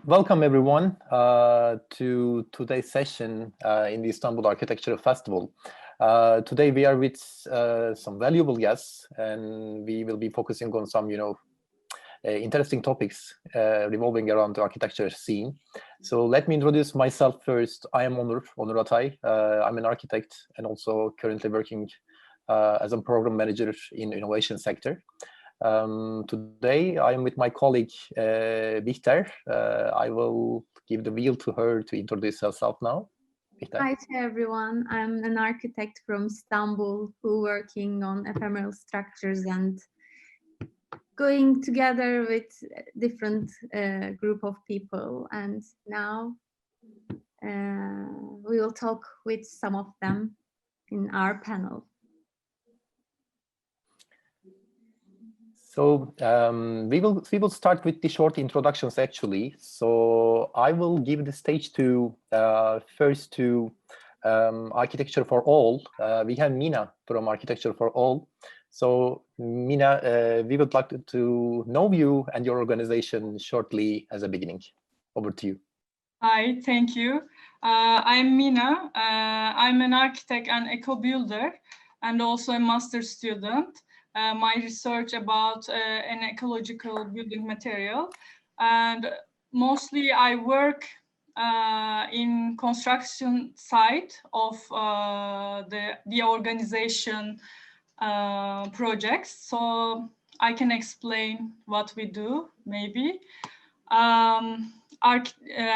Welcome everyone to today's session in the Istanbul Architecture Festival. Today we are with some valuable guests, and we will be focusing on some, interesting topics revolving around the architecture scene. So let me introduce myself first. I am Onur Atay. I'm an architect and also currently working as a program manager in the innovation sector. Today I am with my colleague Bihter. I will give the wheel to her to introduce herself now. Bihter. Hi to everyone. I'm an architect from Istanbul who working on ephemeral structures and going together with different group of people. And now we will talk with some of them in our panel. So we will start with the short introductions actually. So I will give the stage to first to Architecture for All. We have Mina from Architecture for All. So Mina, we would like to know you and your organization shortly as a beginning. Over to you. Hi, thank you. I'm Mina. I'm an architect and eco-builder and also a master's student. My research about an ecological building material, and mostly I work in construction site of the organization projects. So I can explain what we do maybe.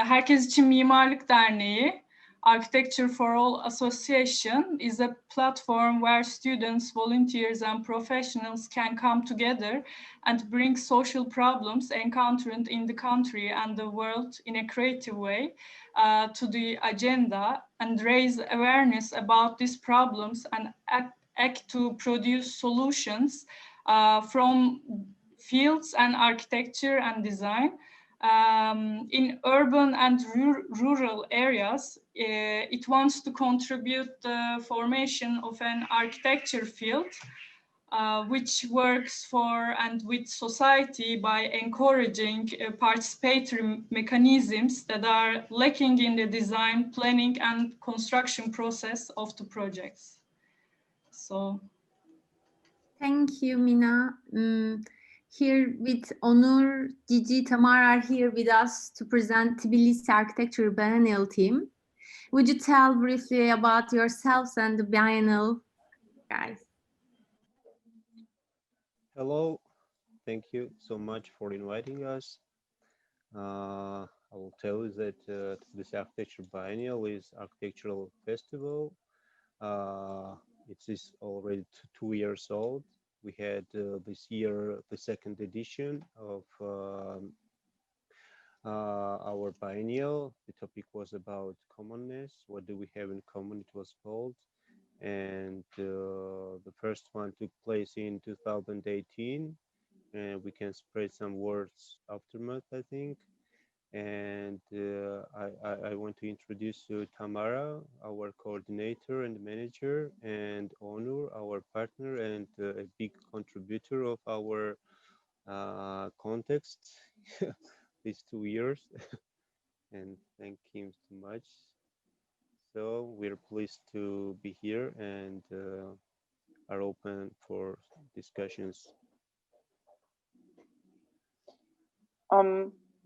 Herkes için Mimarlık Derneği, Architecture for All Association is a platform where students, volunteers, and professionals can come together and bring social problems encountered in the country and the world in a creative way to the agenda and raise awareness about these problems and act to produce solutions from fields and architecture and design. In urban and rural areas, it wants to contribute the formation of an architecture field which works for and with society by encouraging participatory mechanisms that are lacking in the design, planning, and construction process of the projects. So, thank you, Mina. Here with Onur, Gigi, Tamara are here with us to present Tbilisi Architecture Biennial team. Would you tell briefly about yourselves and the biennial, guys? Hello, thank you so much for inviting us. I will tell you that this Architecture Biennial is architectural festival. It is already 2 years old. We had this year the second edition of our biennial. The topic was about commonness. What do we have in common? It was called. And the first one took place in 2018. And we can spread some words aftermath, I think. And I want to introduce Tamara, our coordinator and manager, and Onur, our partner and a big contributor of our context these 2 years. And thank him so much. So we're pleased to be here and are open for discussions.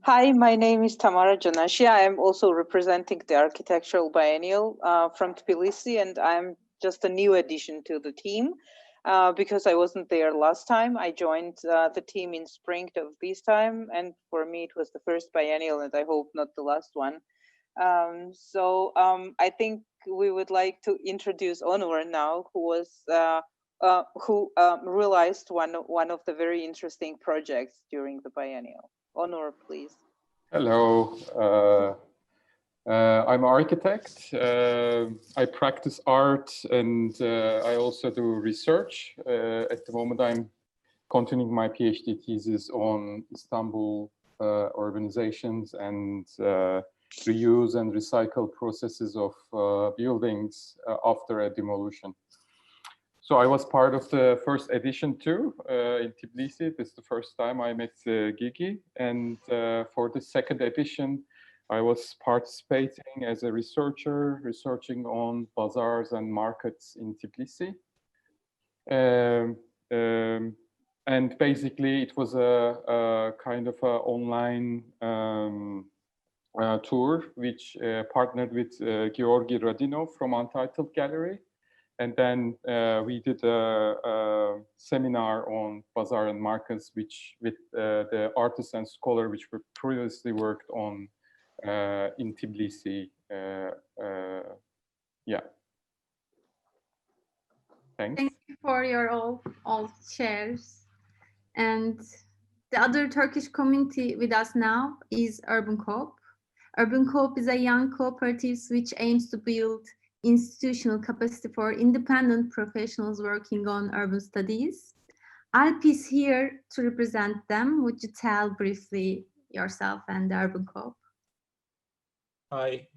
Hi, my name is Tamara Janashi. I am also representing the Architectural Biennial from Tbilisi, and I'm just a new addition to the team because I wasn't there last time. I joined the team in spring of this time, and for me it was the first biennial, and I hope not the last one. I think we would like to introduce Onur now, who realized one of the very interesting projects during the biennial. Onur, please. Hello, I'm an architect. I practice art and I also do research. At the moment, I'm continuing my PhD thesis on Istanbul urbanizations and reuse and recycle processes of buildings after a demolition. So I was part of the first edition too in Tbilisi. This is the first time I met Gigi. And for the second edition, I was participating as a researcher, researching on bazaars and markets in Tbilisi. And basically, it was a kind of an online tour, which partnered with Georgi Radinov from Untitled Gallery. And then we did a seminar on bazaar and markets, which with the artist and scholar, which were previously worked on in Tbilisi. Yeah. Thanks. Thank you for your all shares. And the other Turkish community with us now is Urban Coop. Urban Coop is a young cooperative which aims to build institutional capacity for independent professionals working on urban studies. Alp is here to represent them. Would you tell briefly yourself and the Urban Coop? Hi,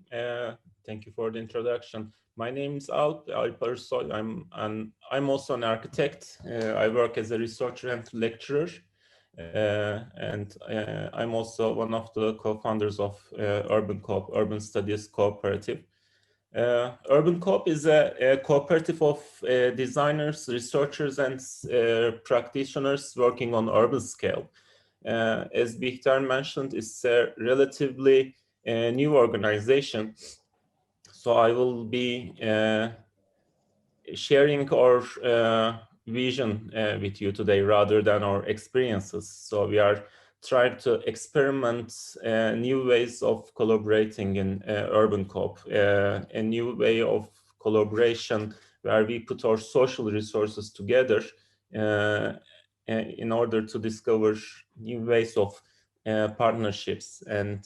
thank you for the introduction. My name is Alp Ersoy. I'm also an architect. I work as a researcher and lecturer, and I'm also one of the co-founders of Urban Coop, Urban Studies Cooperative. Urban Coop is a cooperative of designers, researchers, and practitioners working on urban scale. As Bihter mentioned, it's a relatively new organization. So I will be sharing our vision with you today rather than our experiences. So we are trying to experiment new ways of collaborating in Urban Coop, a new way of collaboration where we put our social resources together in order to discover new ways of partnerships, and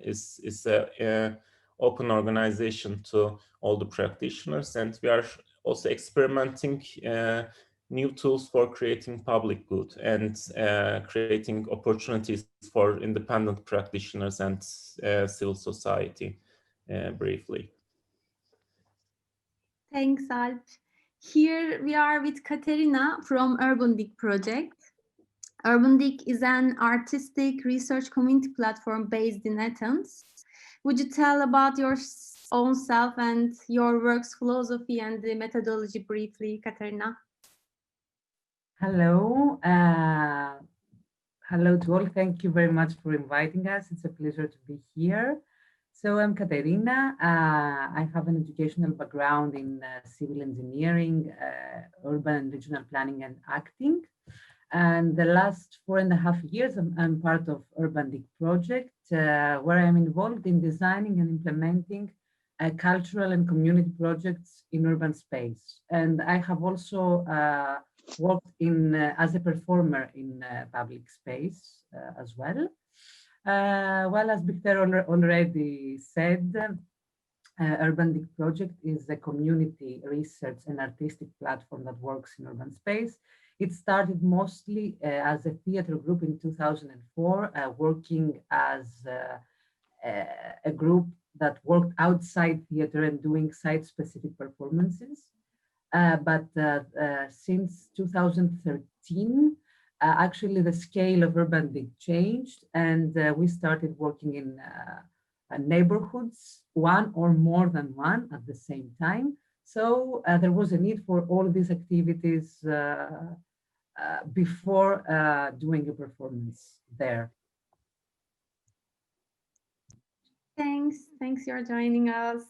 it's a open organization to all the practitioners, and we are also experimenting new tools for creating public good and creating opportunities for independent practitioners and civil society, briefly. Thanks, Alp. Here we are with Katerina from Urban Dig project. Urban Dig is an artistic research community platform based in Athens. Would you tell about your own self and your work's philosophy and the methodology briefly, Katerina? Hello. Hello to all. Thank you very much for inviting us. It's a pleasure to be here. So I'm Katerina. I have an educational background in civil engineering, urban and regional planning and acting. And the last 4.5 years, I'm part of Urban Dig project, where I'm involved in designing and implementing cultural and community projects in urban space. And I have also worked as a performer in public space as well. Well, as Bihter already said, Urban Dig project is a community research and artistic platform that works in urban space. It started mostly as a theater group in 2004, working as a group that worked outside theater and doing site-specific performances. But since 2013, actually the scale of Urban Dig changed, and we started working in neighborhoods, one or more than one at the same time. So there was a need for all these activities before doing a performance there. Thanks you're joining us.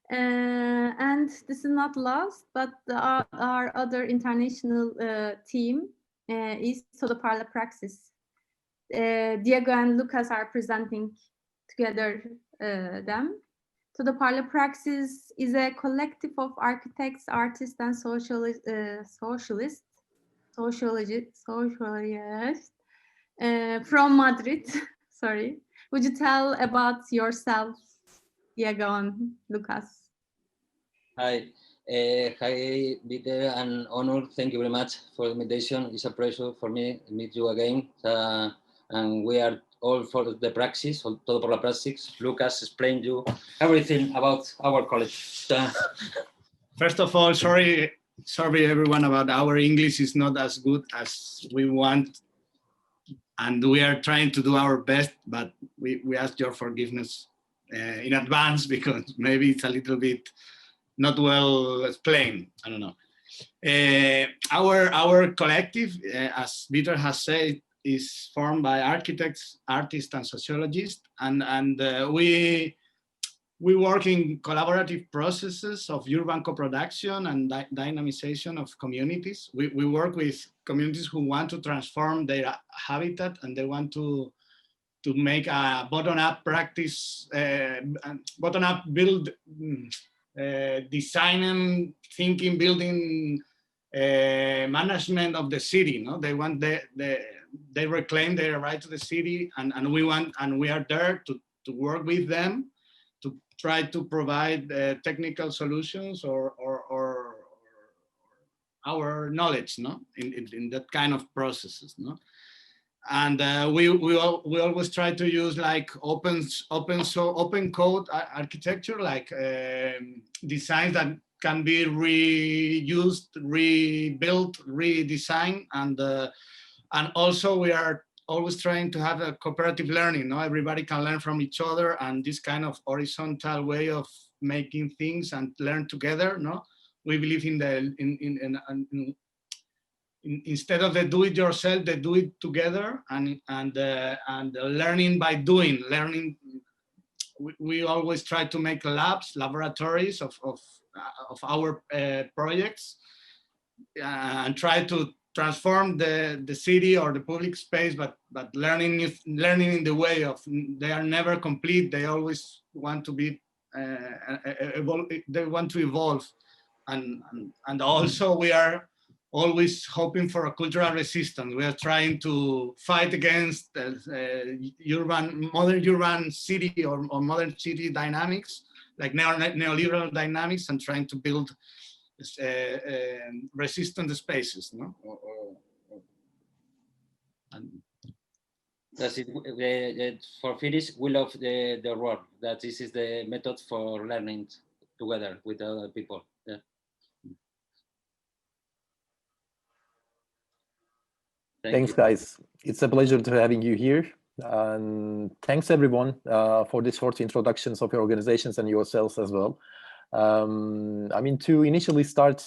And this is not last, but our other international team is Todoparla Praxis. Diego and Lucas are presenting together them. Todoparla Praxis is a collective of architects, artists, and sociologists from Madrid. Sorry. Would you tell about yourself, Diego and Lucas? Hi, Bihter and Onur. Thank you very much for the invitation. It's a pleasure for me to meet you again. And we are all for the praxis, todo por la praxis. Lucas explained you everything about our college. First of all, sorry sorry everyone about our English is not as good as we want, and we are trying to do our best, but we ask your forgiveness in advance because maybe it's a little bit not well explained. I don't know. Our collective, as Peter has said, is formed by architects, artists, and sociologists, and we work in collaborative processes of urban co-production and dynamization of communities. We work with communities who want to transform their habitat, and they want to make a bottom-up practice, bottom-up build, design and thinking, building management of the city. No, they want they reclaim their right to the city, and we are there to work with them to try to provide technical solutions or our knowledge, no, in that kind of processes, no. And we always try to use like open code architecture, like designs that can be reused, rebuilt, redesigned, and also we are always trying to have a cooperative learning. No, everybody can learn from each other, and this kind of horizontal way of making things and learn together. No, we believe in instead of the do-it-yourself, the do-it together, and learning by doing. Learning, we always try to make laboratories of our projects, and try to transform the city or the public space, but learning in the way of, they are never complete. They always want to be they want to evolve, and also we are always hoping for a cultural resistance. We are trying to fight against modern urban city or modern city dynamics, like neoliberal dynamics, and trying to build resistant spaces. No? That's it. For finish, we love the work. That this is the method for learning together with other people. Yeah. Thanks, guys. It's a pleasure to having you here. And thanks, everyone, for these short introductions of your organizations and yourselves as well. I mean, to initially start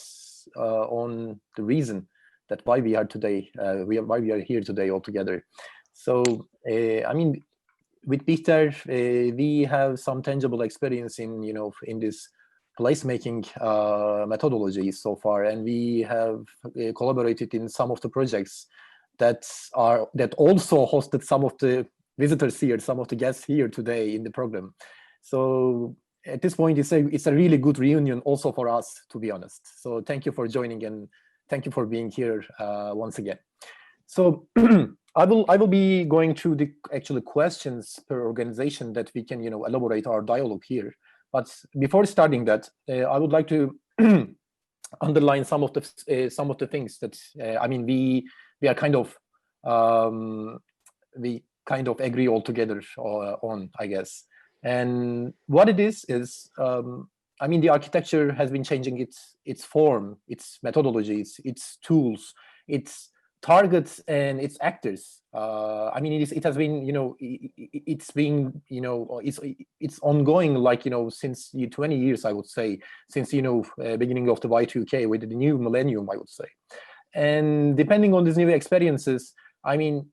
on the reason that why we are today, why we are here today all together. So, I mean, with Peter, we have some tangible experience in, in this placemaking methodology so far, and we have collaborated in some of the projects that also hosted some of the visitors here, some of the guests here today in the program. So at this point, it's a really good reunion also for us, to be honest. So thank you for joining, and thank you for being here once again. So I will be going through the actual questions per organization that we can elaborate our dialogue here. But before starting that, I would like to underline some of the things that I mean we are kind of we kind of agree all together on, I guess. And what it is I mean, the architecture has been changing its form, its methodologies, its tools, its targets, and its actors. I mean, it has been, it's been, it's ongoing, like, since 20 years, I would say, since, beginning of the Y2K with the new millennium, I would say. And depending on these new experiences, I mean,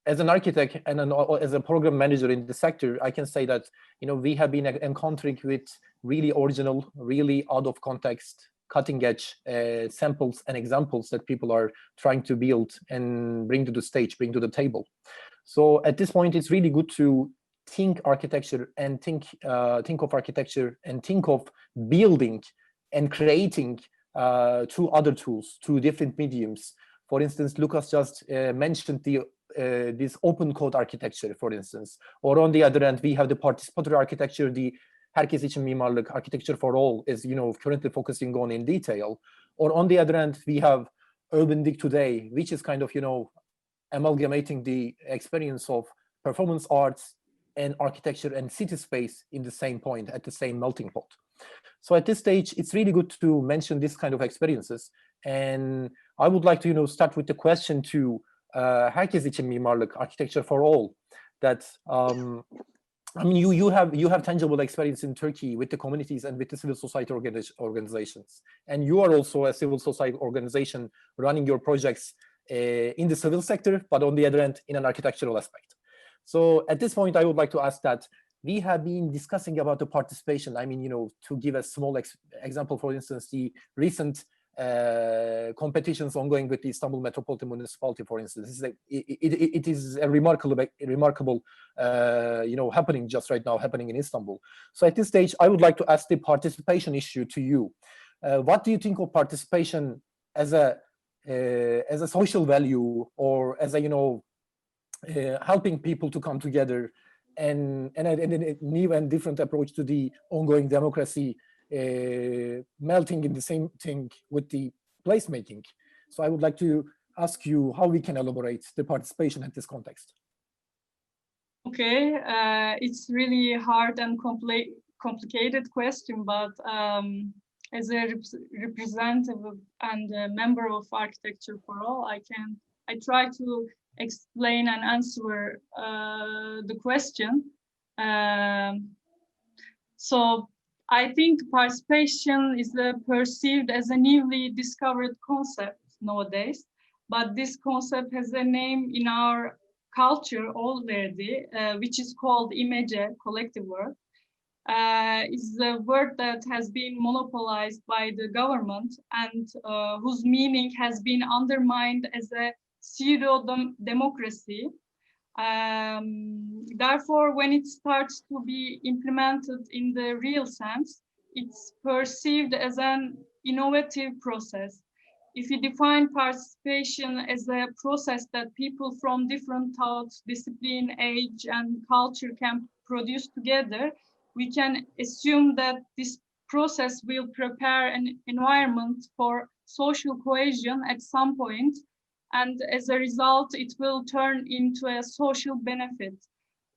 as an architect and as a program manager in the sector, I can say that, we have been encountering with really original, really out of context, cutting edge samples and examples that people are trying to build and bring to the stage, bring to the table. So at this point, it's really good to think architecture and think of architecture and think of building and creating through other tools, through different mediums. For instance, Lucas just mentioned this open code architecture, for instance. Or on the other end, we have the participatory architecture, the Herkes için Mimarlık, architecture for all is currently focusing on in detail. Or on the other end, we have Urban Dig Today, which is kind of amalgamating the experience of performance arts and architecture and city space in the same point, at the same melting pot. So at this stage, it's really good to mention this kind of experiences. And I would like to, start with the question to herkes için mimarlık, architecture for all. That I mean, you have tangible experience in Turkey with the communities and with the civil society organizations, and you are also a civil society organization running your projects in the civil sector, but on the other end, in an architectural aspect. So at this point, I would like to ask that we have been discussing about the participation. I mean, to give a small example, for instance, the recent competitions ongoing with the Istanbul Metropolitan Municipality, for instance. It is a remarkable happening just right now, happening in Istanbul. So at this stage, I would like to ask the participation issue to you. What do you think of participation as a social value, or as a helping people to come together, and a new and different approach to the ongoing democracy, melting in the same thing with the placemaking? So I would like to ask you how we can elaborate the participation in this context. Okay, it's really hard and complicated question, but as a representative and a member of Architecture for All, I try to explain and answer the question. So I think participation is perceived as a newly discovered concept nowadays, but this concept has a name in our culture already, which is called image, collective work. Is a word that has been monopolized by the government and whose meaning has been undermined as a pseudo-democracy. Therefore, when it starts to be implemented in the real sense, it's perceived as an innovative process. If you define participation as a process that people from different thoughts, discipline, age, and culture can produce together, we can assume that this process will prepare an environment for social cohesion at some point, and as a result, it will turn into a social benefit.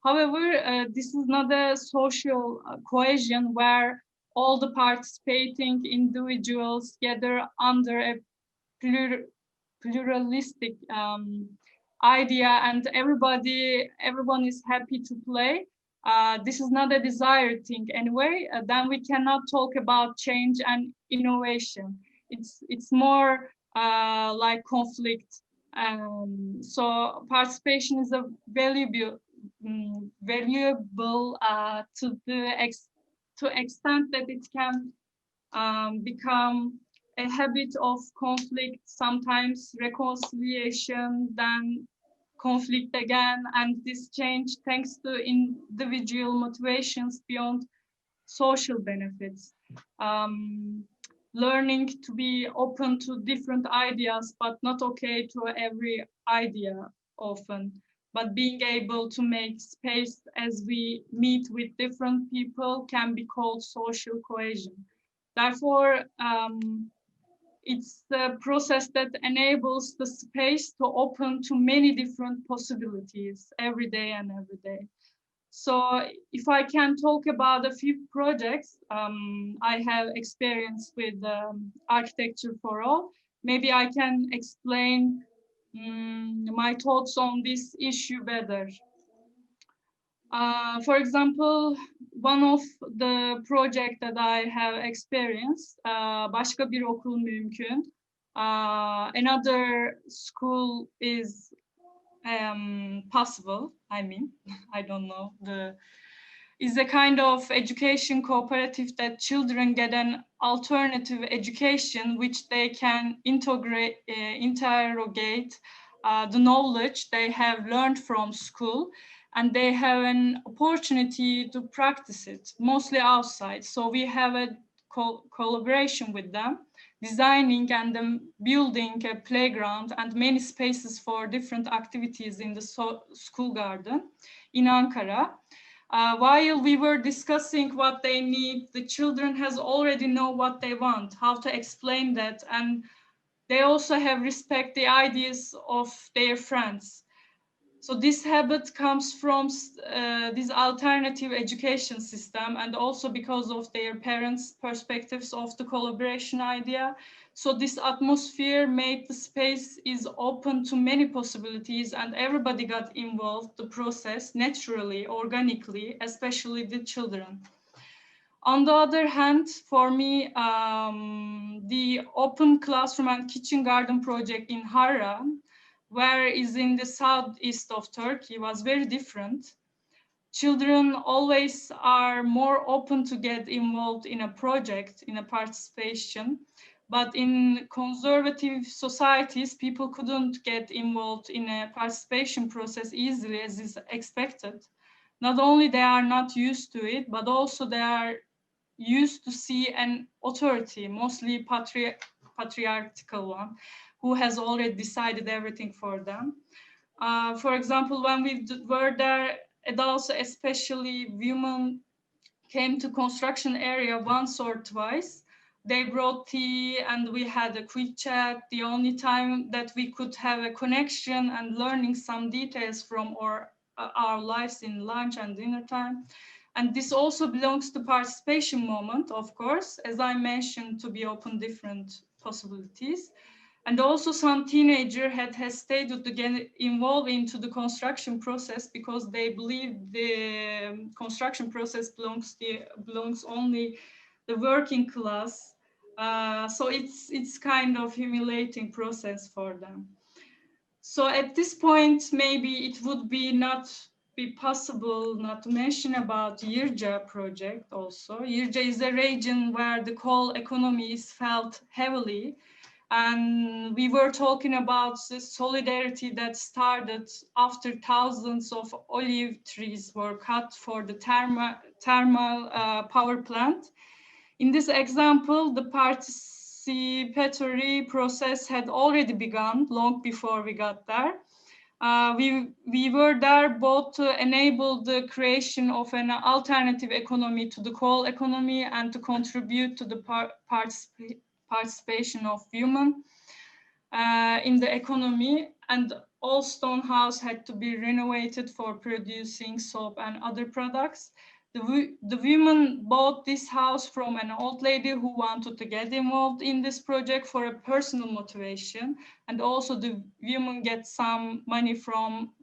However, this is not a social cohesion where all the participating individuals gather under a pluralistic idea and everyone is happy to play. This is not a desired thing anyway. Then we cannot talk about change and innovation. It's more like conflict. So participation is a valuable to extent that it can become a habit of conflict, sometimes reconciliation, then conflict again, and this change thanks to individual motivations beyond social benefits. Learning to be open to different ideas, but not okay to every idea often, but being able to make space as we meet with different people can be called social cohesion. Therefore, it's the process that enables the space to open to many different possibilities every day and every day. So if I can talk about a few projects I have experience with Architecture for All, maybe I can explain my thoughts on this issue better. For example, one of the project that I have experienced, başka bir okul mümkün. Another school is possible. I mean, I don't know. Is a kind of education cooperative that children get an alternative education which they can interrogate the knowledge they have learned from school, and they have an opportunity to practice it, mostly outside. So we have a collaboration with them, designing and building a playground and many spaces for different activities in the school garden in Ankara. While we were discussing what they need, the children has already know what they want, how to explain that, and they also have respect the ideas of their friends. So this habit comes from this alternative education system, and also because of their parents' perspectives of the collaboration idea. So this atmosphere made the space is open to many possibilities, and everybody got involved the process naturally, organically, especially the children. On the other hand, for me, the open classroom and kitchen garden project in Harran, where is in the southeast of Turkey, was very different. Children always are more open to get involved in a project, in a participation. But in conservative societies, people couldn't get involved in a participation process easily as is expected. Not only they are not used to it, but also they are used to see an authority, mostly patriarchal one, who has already decided everything for them. For example, when we were there, adults, especially women, came to construction area once or twice. They brought tea and we had a quick chat. The only time that we could have a connection and learning some details from our lives in lunch and dinner time. And this also belongs to participation moment, of course, as I mentioned, to be open different possibilities. And also some teenager had hesitated to get involved into the construction process because they believe the construction process belongs only the working class. So it's kind of humiliating process for them. So at this point, maybe it would be not be possible not to mention about Yirca project also. Yirca is a region where the coal economy is felt heavily. And we were talking about the solidarity that started after thousands of olive trees were cut for the thermal power plant. In this example, the participatory process had already begun long before we got there. We were there both to enable the creation of an alternative economy to the coal economy and to contribute to the participation of women in the economy, and all stone house had to be renovated for producing soap and other products. The women bought this house from an old lady who wanted to get involved in this project for a personal motivation, and also the women get some money from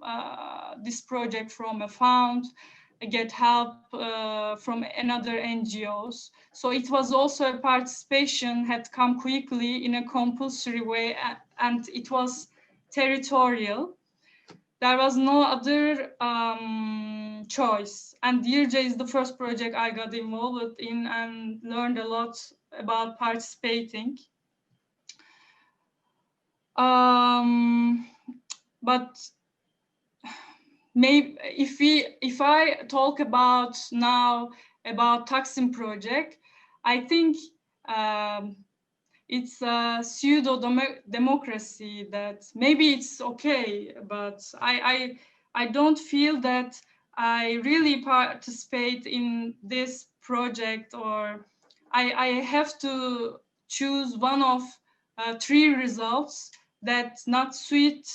this project from a fund, get help from another NGOs. So it was also a participation had come quickly in a compulsory way, and it was territorial. There was no other choice. And Yirca is the first project I got involved in and learned a lot about participating. But maybe if I talk about now about Taksim project, I think it's a pseudo democracy that maybe it's okay, but I don't feel that I really participate in this project, or I have to choose one of 3 results that's not sweet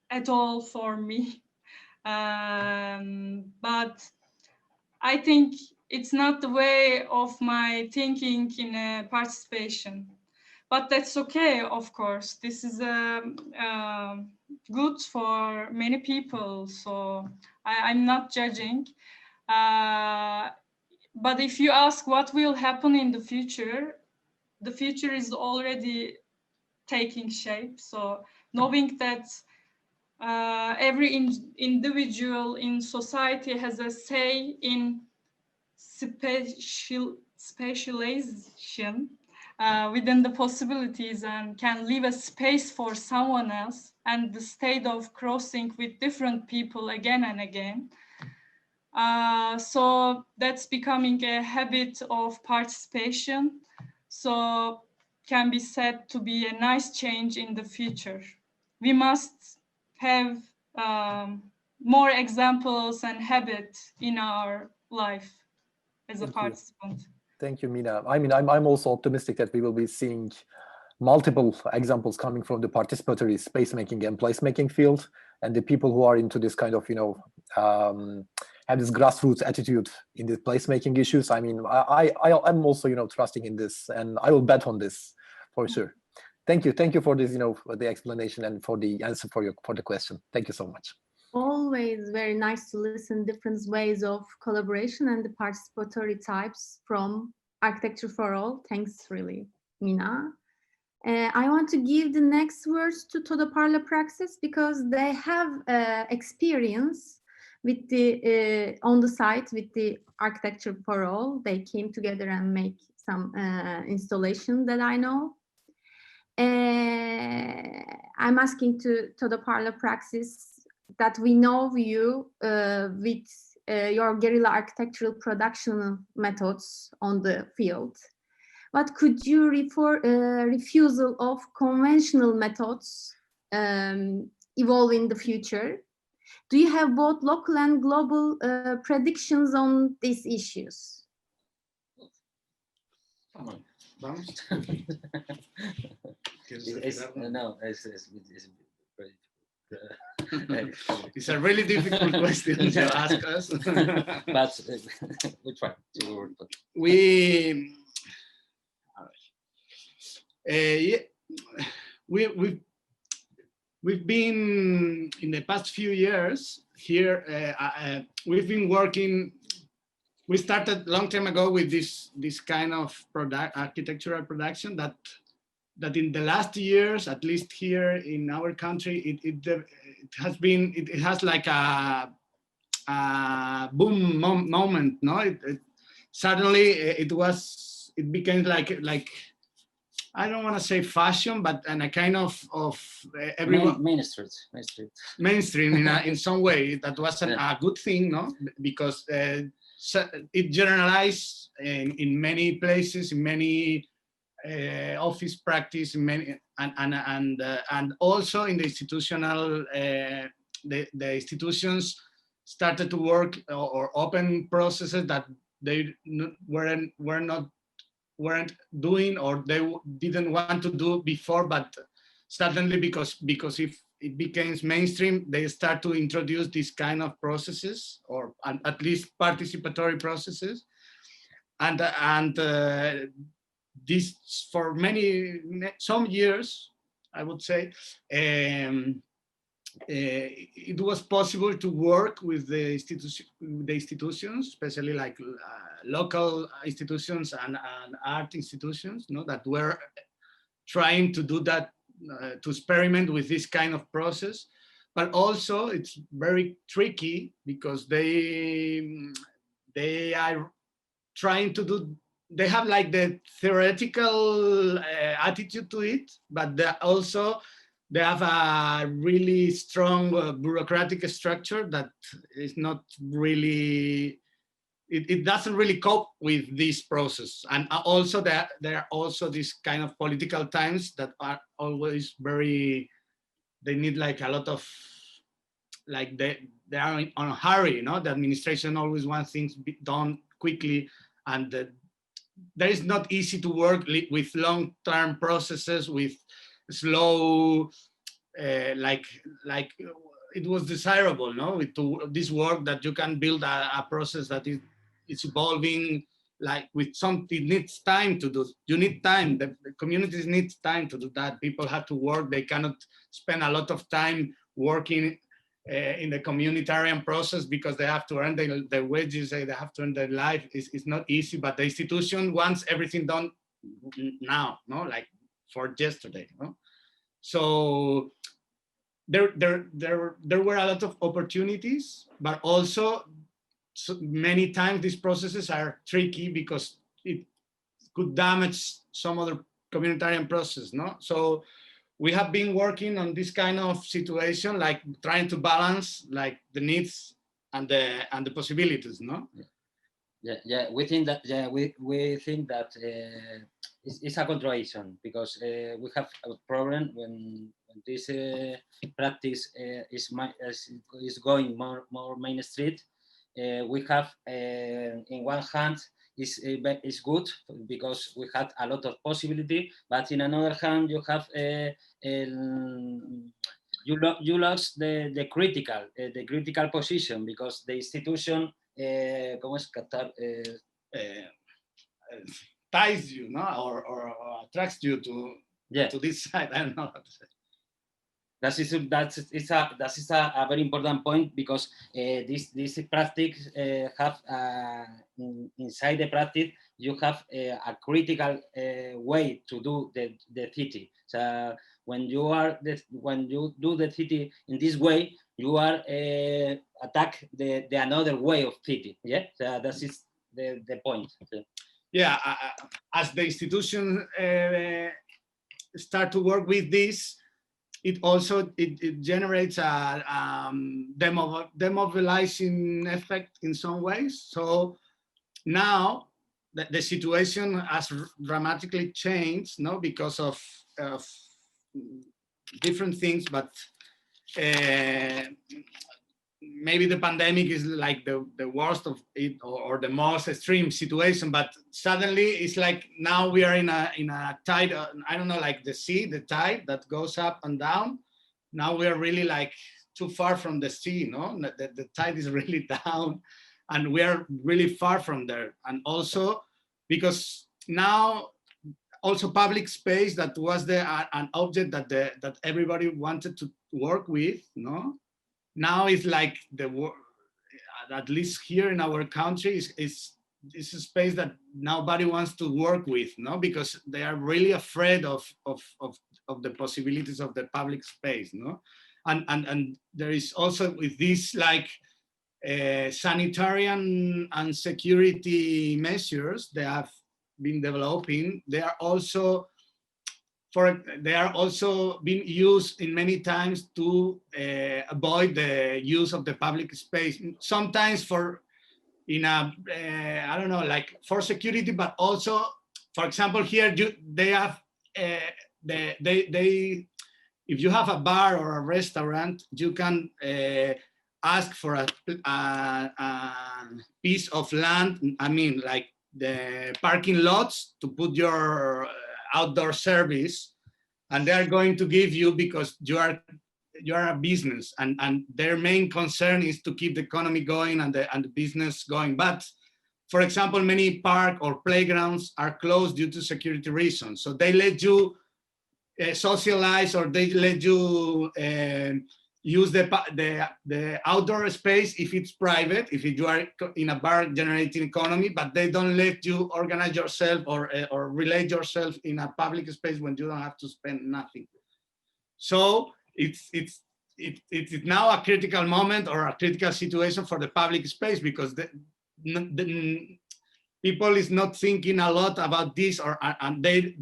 at all for me. But I think it's not the way of my thinking in a participation. But that's okay, of course. This is good for many people, so I'm not judging. But if you ask what will happen in the future is already taking shape. So knowing that every individual in society has a say in specialization within the possibilities and can leave a space for someone else, and the state of crossing with different people again and again. So that's becoming a habit of participation. So can be said to be a nice change in the future. We must have more examples and habits in our life as a participant. Thank you, Mina. I mean, I'm also optimistic that we will be seeing multiple examples coming from the participatory space making and place making field. and the people who are into this kind of, have this grassroots attitude in the placemaking issues. I mean, I'm also, trusting in this, and I will bet on this for sure. Thank you for this, for the explanation and for the answer for the question. Thank you so much. Always very nice to listen different ways of collaboration and the participatory types from Architecture for All. Thanks, really, Mina. I want to give the next words to Todoparla Praxis because they have experience with the on the site with the Architecture for All. They came together and make some installation that I know. I'm asking to Todoparla Praxis that we know you with your guerrilla architectural production methods on the field. But could you refusal of conventional methods evolve in the future? Do you have both local and global predictions on these issues? Come on. Vamos. It's a really difficult question to ask us. But we try. We've been in the past few years here. We've been working. We started a long time ago with this kind of architectural production that in the last years, at least here in our country, it has like a boom moment. No, suddenly it became like I don't want to say fashion, but a kind of everyone mainstream in some way. That wasn't a good thing, no, because it generalized in many places, in many office practice, in many and also in the institutional. The institutions started to work or open processes that they weren't doing or they didn't want to do before, but suddenly because if it becomes mainstream, they start to introduce these kind of processes or at least participatory processes, and this for some years, I would say, it was possible to work with the institutions, especially like local institutions and art institutions, that were trying to do that, to experiment with this kind of process. But also it's very tricky because they are trying to do, they have like the theoretical attitude to it, but they have a really strong bureaucratic structure that is not really, it doesn't really cope with this process. And also there are also these kind of political times that are always very, they need like a lot of, like they are on a hurry, the administration always wants things done quickly, and there is not easy to work with long-term processes, with slow, like it was desirable, to this work that you can build a process that is evolving, like with something, it needs time to do. You need time, the communities need time to do that. People have to work, they cannot spend a lot of time working in the communitarian process because they have to earn their wages, they have to earn their life. It's not easy, but the institution wants everything done now, like for yesterday. So there were a lot of opportunities, but also many times these processes are tricky because it could damage some other communitarian process. So we have been working on this kind of situation, like trying to balance like the needs and the possibilities. Yeah, we think that we think that it's a contradiction because we have a problem when this practice is going more mainstream. We have in one hand is good because we had a lot of possibility, but in another hand you have you lost the critical position because the institution ¿cómo es captar? Ties you, no, or attracts you to this side. I don't know how to say. That is a very important point because this practice have inside the practice you have a critical way to do the city. So when you do the city in this way, you are attack the another way of city. Yeah, so that is the point. So. Yeah, as the institution start to work with this, it also it generates a demobilizing effect in some ways. So now the situation has dramatically changed, no, because of different things, but maybe the pandemic is like the worst of it, or the most extreme situation, but suddenly it's like now we are in a tide, I don't know, like the sea, the tide that goes up and down. Now we are really like too far from the sea, no? The tide is really down and we are really far from there. And also because now also public space that was an object that everybody wanted to work with, no? Now it's like at least here in our country is a space that nobody wants to work with, no, because they are really afraid of the possibilities of the public space, no, and there is also with this like sanitary and security measures they have been developing. They are also being used in many times to avoid the use of the public space. Sometimes I don't know, like for security, but also, for example, here they have if you have a bar or a restaurant, you can ask for a piece of land. I mean, like the parking lots to put your outdoor service, and they are going to give you because you are a business, and their main concern is to keep the economy going and the business going. But for example, many park or playgrounds are closed due to security reasons, so they let you socialize, or they let you use the outdoor space if it's private, if you are in a bar generating economy, but they don't let you organize yourself or relate yourself in a public space when you don't have to spend nothing. So it's now a critical moment or a critical situation for the public space, because the people is not thinking a lot about this, and there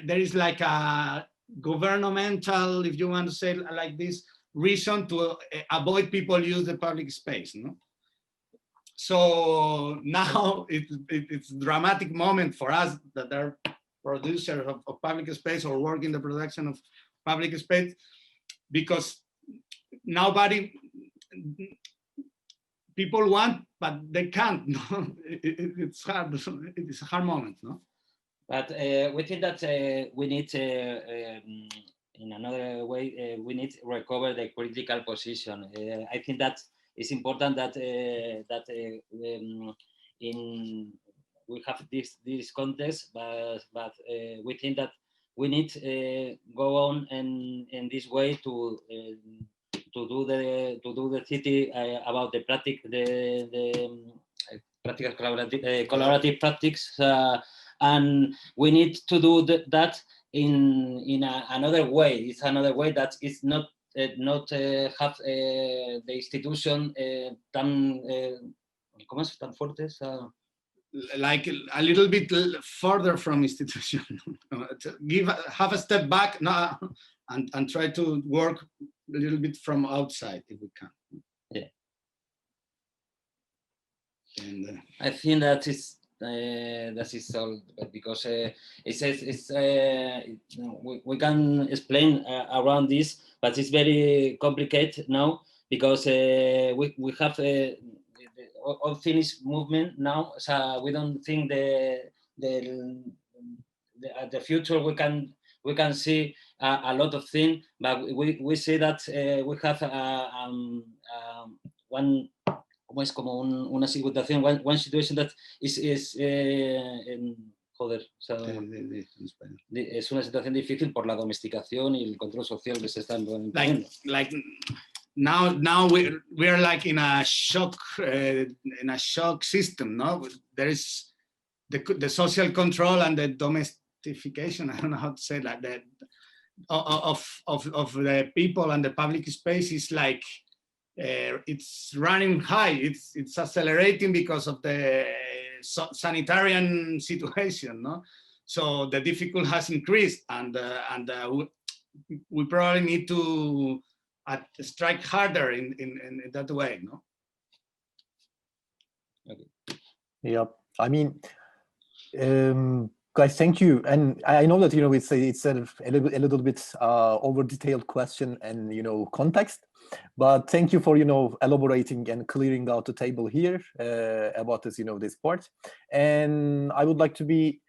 is like a governmental, if you want to say like this, reason to avoid people use the public space, no? So now it's a dramatic moment for us that are producers of public space or work in the production of public space, because people want, but they can't. No? It's hard. It's a hard moment, no? But we think that we need, in another way, we need to recover the critical position. I think that it's important that we have this context, but we think that we need to go on in this way to do the city about the practical collaborative practice. And we need to do that in another way. It's another way that is not have the institution tan fuertes. Like a little bit further from institution. Have a step back now and try to work a little bit from outside if we can. Yeah. And I think that is all, because we can explain around this, but it's very complicated now, because we have the unfinished movement now, so we don't think the future we can we can see a lot of things, but we see that we have one, como es como una situación, one situation that is joder, o sea, es una situación difícil por la domesticación y el control social que se está imponiendo. Like now we are like in a shock system, no? There is the social control and the domestication, I don't know how to say that, of the people and the public space is like it's running high, it's accelerating because of the sanitarian situation, no? So the difficulty has increased, and we probably need to strike harder in that way, no? Okay. Yeah, I mean, guys, thank you. And I know that, you know, it's a little bit over detailed question and, you know, context, but thank you for, you know, elaborating and clearing out the table here about this, you know, this part. And I would like to be,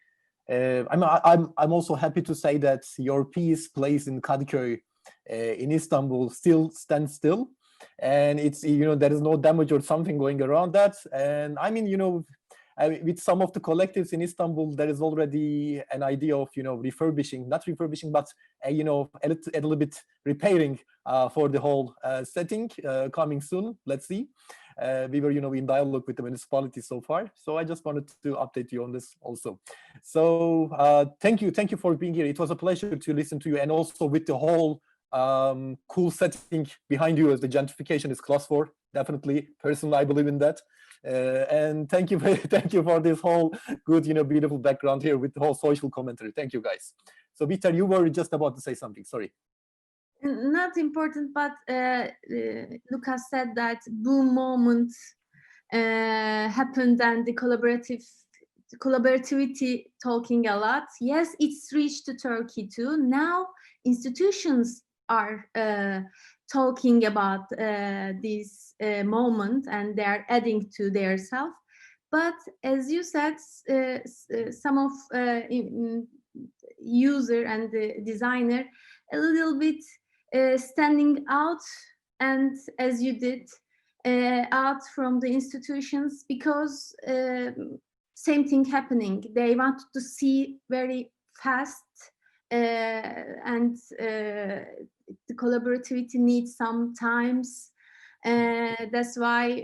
I'm also happy to say that your piece placed in Kadıköy in Istanbul still stands still. And it's, you know, there is no damage or something going around that. And I mean, you know, with some of the collectives in Istanbul, there is already an idea of, you know, refurbishing, not refurbishing, but, you know, a little bit repairing for the whole setting coming soon. Let's see. We were, you know, in dialogue with the municipality so far. So I just wanted to update you on this also. So thank you for being here. It was a pleasure to listen to you, and also with the whole cool setting behind you as the gentrification is class 4. Definitely, personally, I believe in that. And thank you for this whole good, you know, beautiful background here with the whole social commentary. Thank you, guys. So, Victor, you were just about to say something. Sorry. Not important, but Lucas said that boom moment happened, and the collaborativity talking a lot. Yes, it's reached to Turkey too. Now institutions are talking about this moment, and they are adding to their self. But as you said, some of user and the designer a little bit standing out, and as you did, out from the institutions, because same thing happening. They want to see very fast, and the collaborativity needs some times. That's why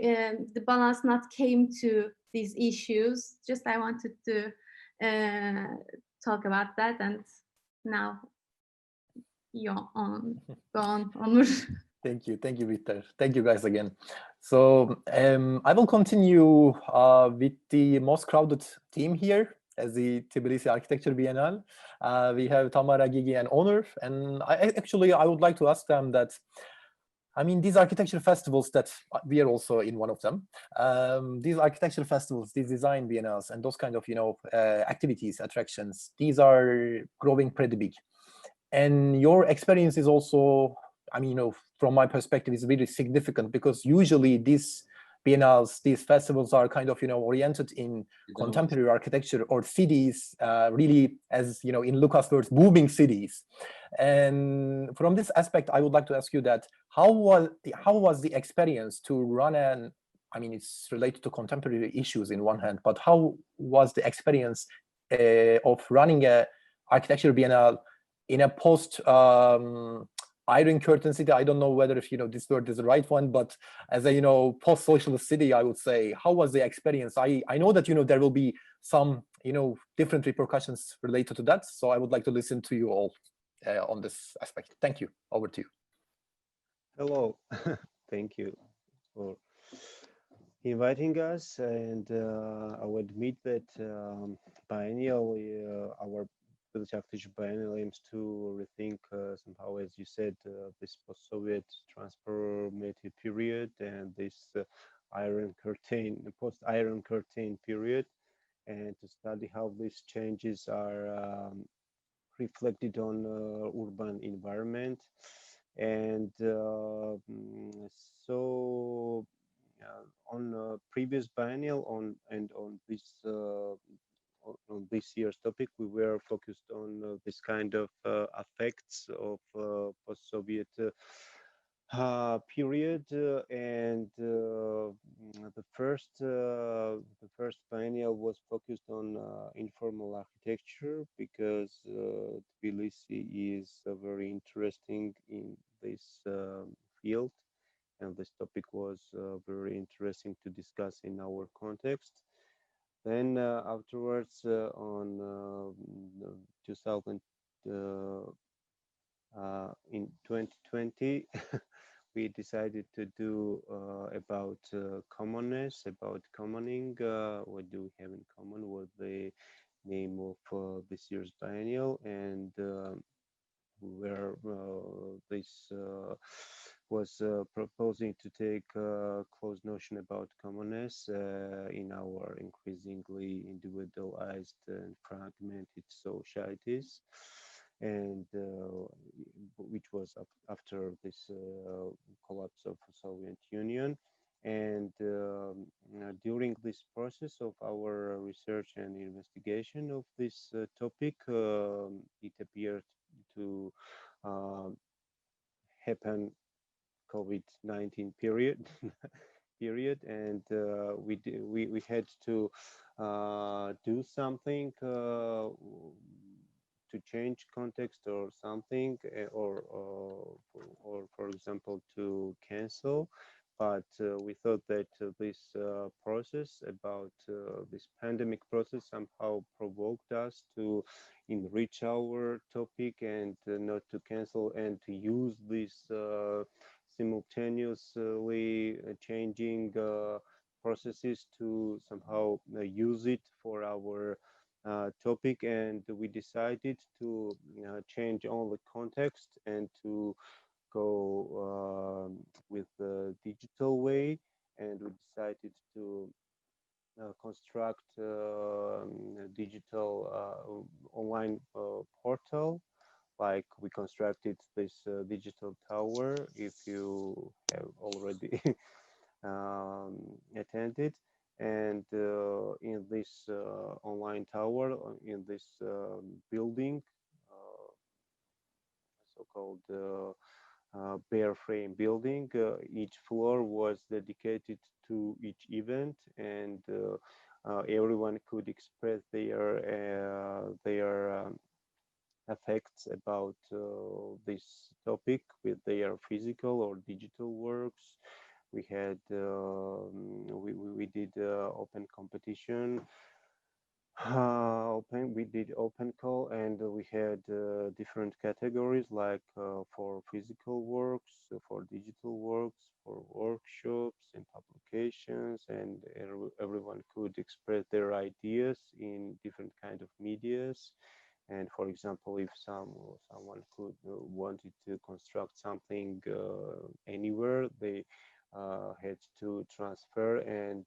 the balance not came to these issues. Just I wanted to talk about that, and now you're on. Go on, Onur. Thank you, Victor. Thank you, guys, again. So I will continue with the most crowded team here as the Tbilisi Architecture Biennale. We have Tamara, Gigi, and Onur. And I would like to ask them that, I mean, these architecture festivals that we are also in one of them, these architecture festivals, these design biennales, and those kind of, you know, activities, attractions, these are growing pretty big. And your experience is also, I mean, you know, from my perspective, is really significant, because usually these biennales, these festivals are kind of, you know, oriented in contemporary architecture or cities, really, as, you know, in Lucas' words, booming cities. And from this aspect, I would like to ask you that, how was the experience to run an, I mean, it's related to contemporary issues in one hand, but how was the experience of running a architecture biennale in a post Iron Curtain city? I don't know whether, if, you know, this word is the right one, but as a, you know, post-socialist city, I would say, how was the experience? I know that, you know, there will be some, you know, different repercussions related to that. So I would like to listen to you all on this aspect. Thank you. Over to you. Hello. Thank you for inviting us. And I would admit that biennial, our Bileşik Architecture Biennial aims to rethink somehow, as you said, this post-Soviet transformative period and this post-Iron Curtain period, and to study how these changes are reflected on urban environment. And so on previous biennial on this on this year's topic, we were focused on this kind of effects of post-Soviet period, and the first biennial was focused on informal architecture, because Tbilisi is very interesting in this field, and this topic was very interesting to discuss in our context. Then afterwards, on 2020, we decided to do about commonness, about commoning. What do we have in common? What the name of this year's biennial, and where this was proposing to take a close notion about commonness in our increasingly individualized and fragmented societies, and which was after this collapse of the Soviet Union. And during this process of our research and investigation of this topic, it appeared to happen COVID-19 period, and we had to do something to change context or something, or for example to cancel. But we thought that this process about this pandemic process somehow provoked us to enrich our topic and not to cancel, and to use this simultaneously changing processes to somehow use it for our topic. And we decided to change all the context and to go with the digital way, and we decided to construct a digital online portal. Like we constructed this digital tower, if you have already attended. And in this online tower, in this building, so-called bare frame building, each floor was dedicated to each event, and everyone could express their effects about this topic with their physical or digital works. We had we did open competition. We did open call, and we had different categories, like for physical works, for digital works, for workshops and publications, and everyone could express their ideas in different kind of medias. And for example, if someone wanted to construct something anywhere, they had to transfer and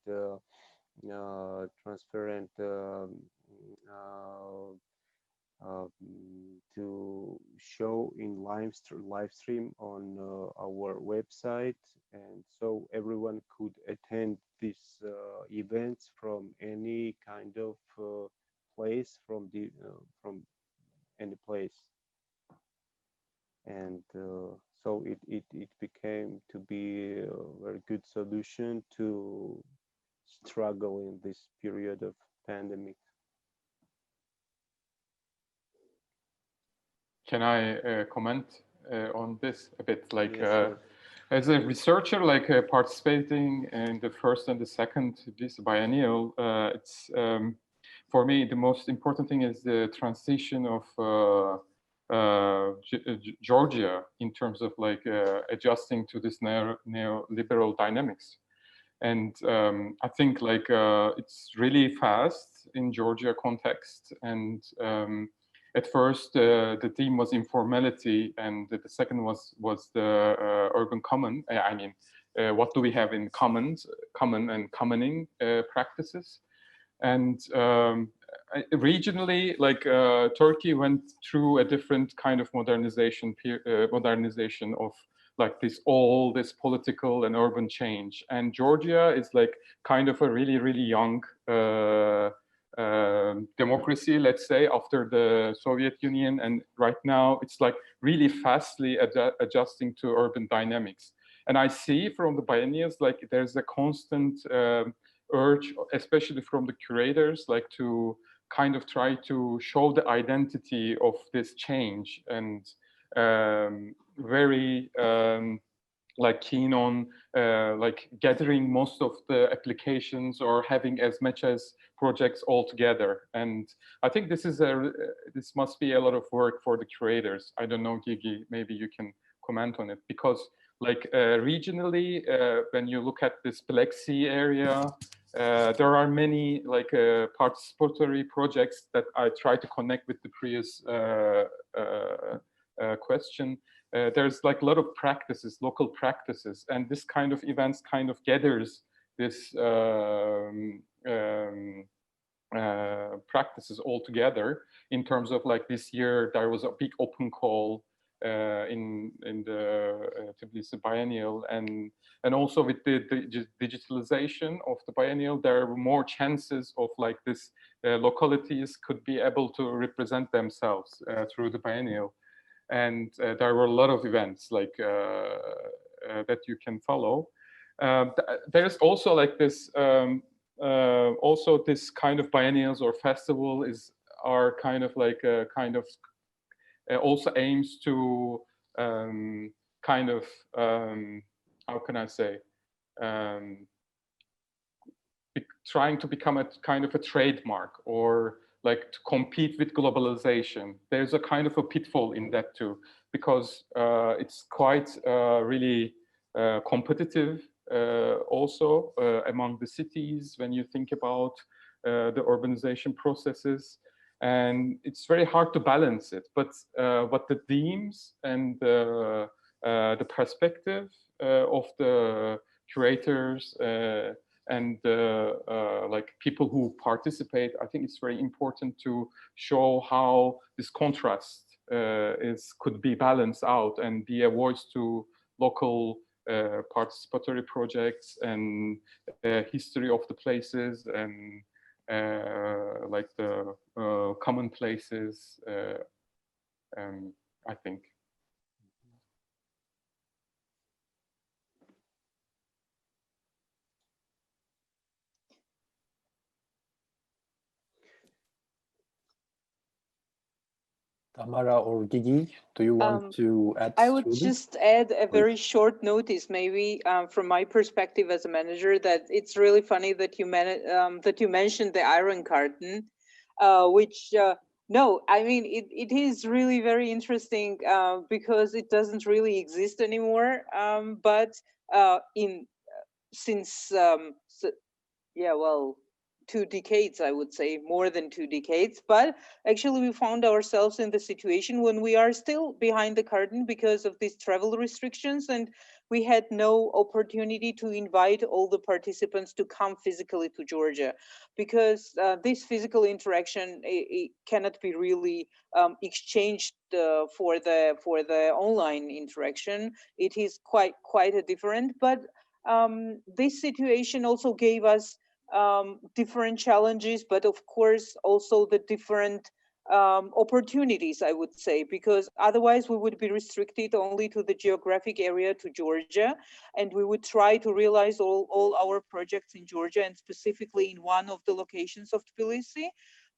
to show in live stream on our website, and so everyone could attend these events from any kind of place, from any place. And so it became to be a very good solution to struggle in this period of pandemic. Can I comment on this a bit? Like, sure. As a researcher, like participating in the first and the second this biennial, it's for me the most important thing is the transition of Georgia in terms of like adjusting to this neoliberal dynamics. And I think like it's really fast in Georgia context. And at first, the theme was informality, and the second was the urban common. I mean, what do we have in common and commoning practices? And regionally, like Turkey went through a different kind of modernization of like all this political and urban change. And Georgia is like kind of a really, really young democracy, let's say, after the Soviet Union, and right now it's like really fastly adjusting to urban dynamics. And I see from the biennials, like there's a constant urge, especially from the curators, like to kind of try to show the identity of this change, and very like keen on like gathering most of the applications or having as much as projects all together. And I think this is this must be a lot of work for the curators. I don't know, Gigi, maybe you can comment on it, because like regionally, when you look at this Black Sea area, there are many like participatory projects that I try to connect with the previous question. There's like a lot of practices, local practices, and this kind of events kind of gathers this practices all together. In terms of like this year, there was a big open call in the Tbilisi Biennial, and also with the digitalization of the biennial, there were more chances of like this localities could be able to represent themselves through the biennial. And there were a lot of events like that you can follow. There's also like this also this kind of biennials or festival are kind of like a kind of also aims to kind of how can I say trying to become a kind of a trademark, or like to compete with globalization. There's a kind of a pitfall in that too, because it's quite really competitive also among the cities when you think about the urbanization processes, and it's very hard to balance it. But the themes and the perspective of the curators and like people who participate, I think it's very important to show how this contrast could be balanced out and be a voice to local participatory projects and history of the places and like the common places, I think. Tamara or Gigi, do you want to add? I would just add a very short notice, maybe from my perspective as a manager, that it's really funny that you mentioned the Iron Curtain, which no, I mean it is really very interesting because it doesn't really exist anymore. But since 2 decades, I would say, more than 2 decades. But actually we found ourselves in the situation when we are still behind the curtain because of these travel restrictions, and we had no opportunity to invite all the participants to come physically to Georgia, because this physical interaction it cannot be really exchanged for the online interaction. It is quite a different, but this situation also gave us different challenges, but of course also the different opportunities, I would say, because otherwise we would be restricted only to the geographic area, to Georgia, and we would try to realize all our projects in Georgia, and specifically in one of the locations of Tbilisi.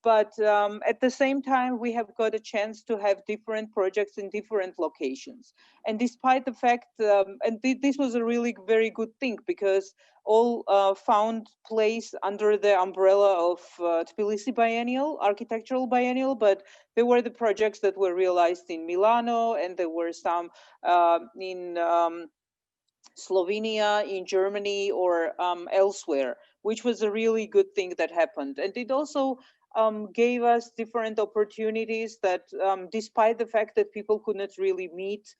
But at the same time, we have got a chance to have different projects in different locations. And despite the fact, and this was a really very good thing, because all found place under the umbrella of Tbilisi Biennial, Architectural Biennial, but there were the projects that were realized in Milano, and there were some in Slovenia, in Germany, or elsewhere, which was a really good thing that happened. And it also gave us different opportunities that, despite the fact that people could not really meet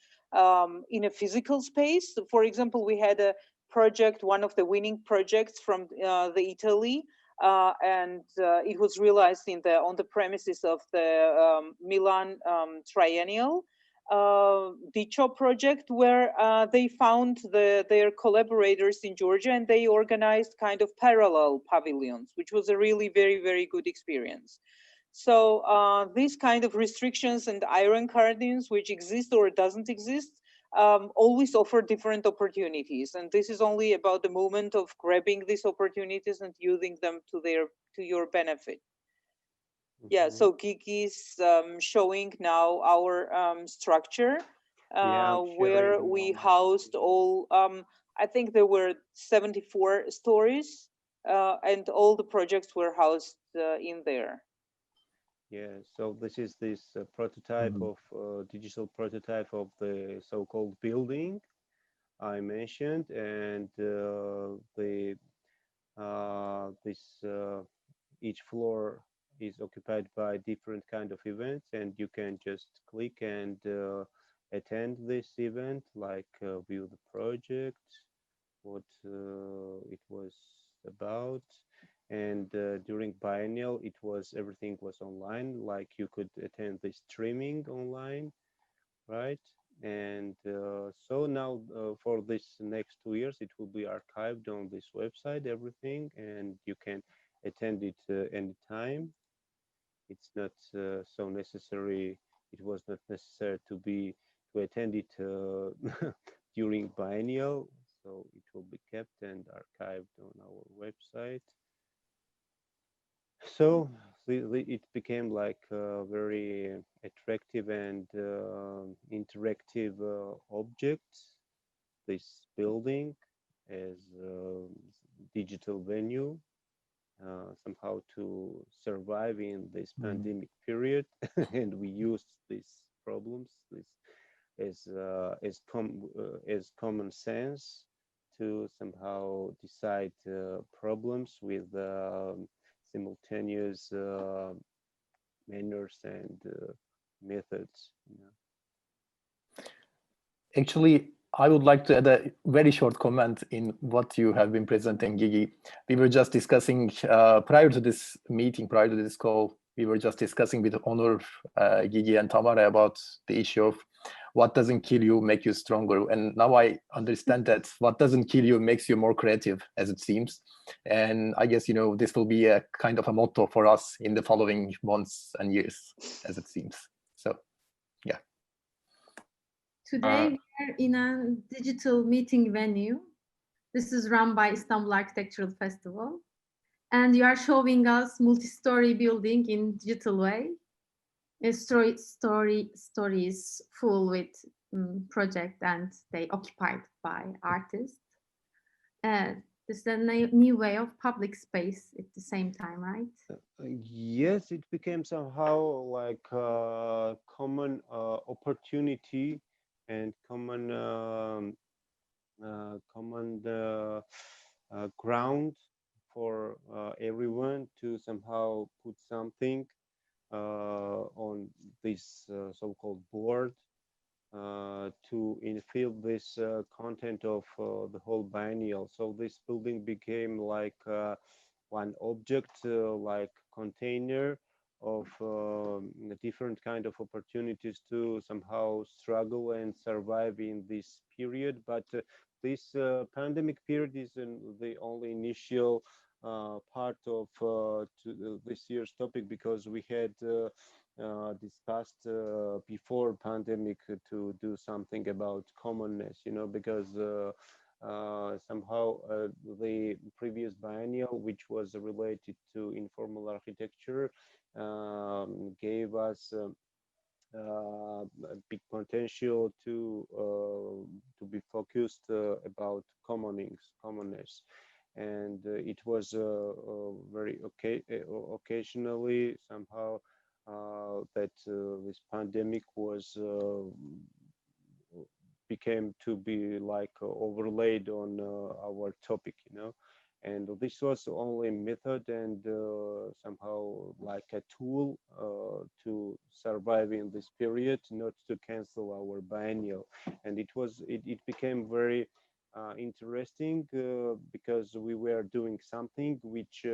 in a physical space. For example, we had a project, one of the winning projects from the Italy, and it was realized on the premises of the Milan Triennial. Dicho project, where they found their collaborators in Georgia, and they organized kind of parallel pavilions, which was a really very, very good experience. So these kind of restrictions and iron curtains, which exist or doesn't exist, always offer different opportunities. And this is only about the moment of grabbing these opportunities and using them to your benefit. Yeah, so Gigi is showing now our structure, where we housed all, I think there were 74 stories, and all the projects were housed in there. Yeah, so this is prototype of digital prototype of the so-called building I mentioned, and each floor is occupied by different kind of events, and you can just click and attend this event, like view the project, what it was about. And during biennial, everything was online, like you could attend the streaming online, right? And so now for this next 2 years, it will be archived on this website, everything, and you can attend it anytime. It's not so necessary. It was not necessary to attend it during biennial, so it will be kept and archived on our website. So it became like a very attractive and interactive object, this building, as a digital venue, somehow to survive in this pandemic period. And we used these problems, as common sense, to somehow decide problems with simultaneous manners and methods. Actually, I would like to add a very short comment in what you have been presenting, Gigi. We were just discussing prior to this meeting, prior to this call, we were just discussing with Onur, Gigi, and Tamara about the issue of what doesn't kill you make you stronger. And now I understand that what doesn't kill you makes you more creative, as it seems. And I guess, this will be a kind of a motto for us in the following months and years, as it seems. So, yeah. Today we are in a digital meeting venue. This is run by Istanbul Architectural Festival. And you are showing us multi-story building in digital way. A stories full with project, and they occupied by artists. This is a new way of public space at the same time, right? Yes, it became somehow like a common opportunity and common ground for everyone to somehow put something on this so-called board to infill this content of the whole biennial. So this building became like one object, like container of different kind of opportunities to somehow struggle and survive in this period. But this pandemic period is the only initial part of this year's topic, because we had discussed before pandemic to do something about commonness, because somehow the previous biennial, which was related to informal architecture, gave us a big potential to be focused about commonness. And it was very occasionally somehow that this pandemic became to be like overlaid on our topic, and this was only method and somehow like a tool to survive in this period, not to cancel our biennial. And it became very interesting because we were doing something which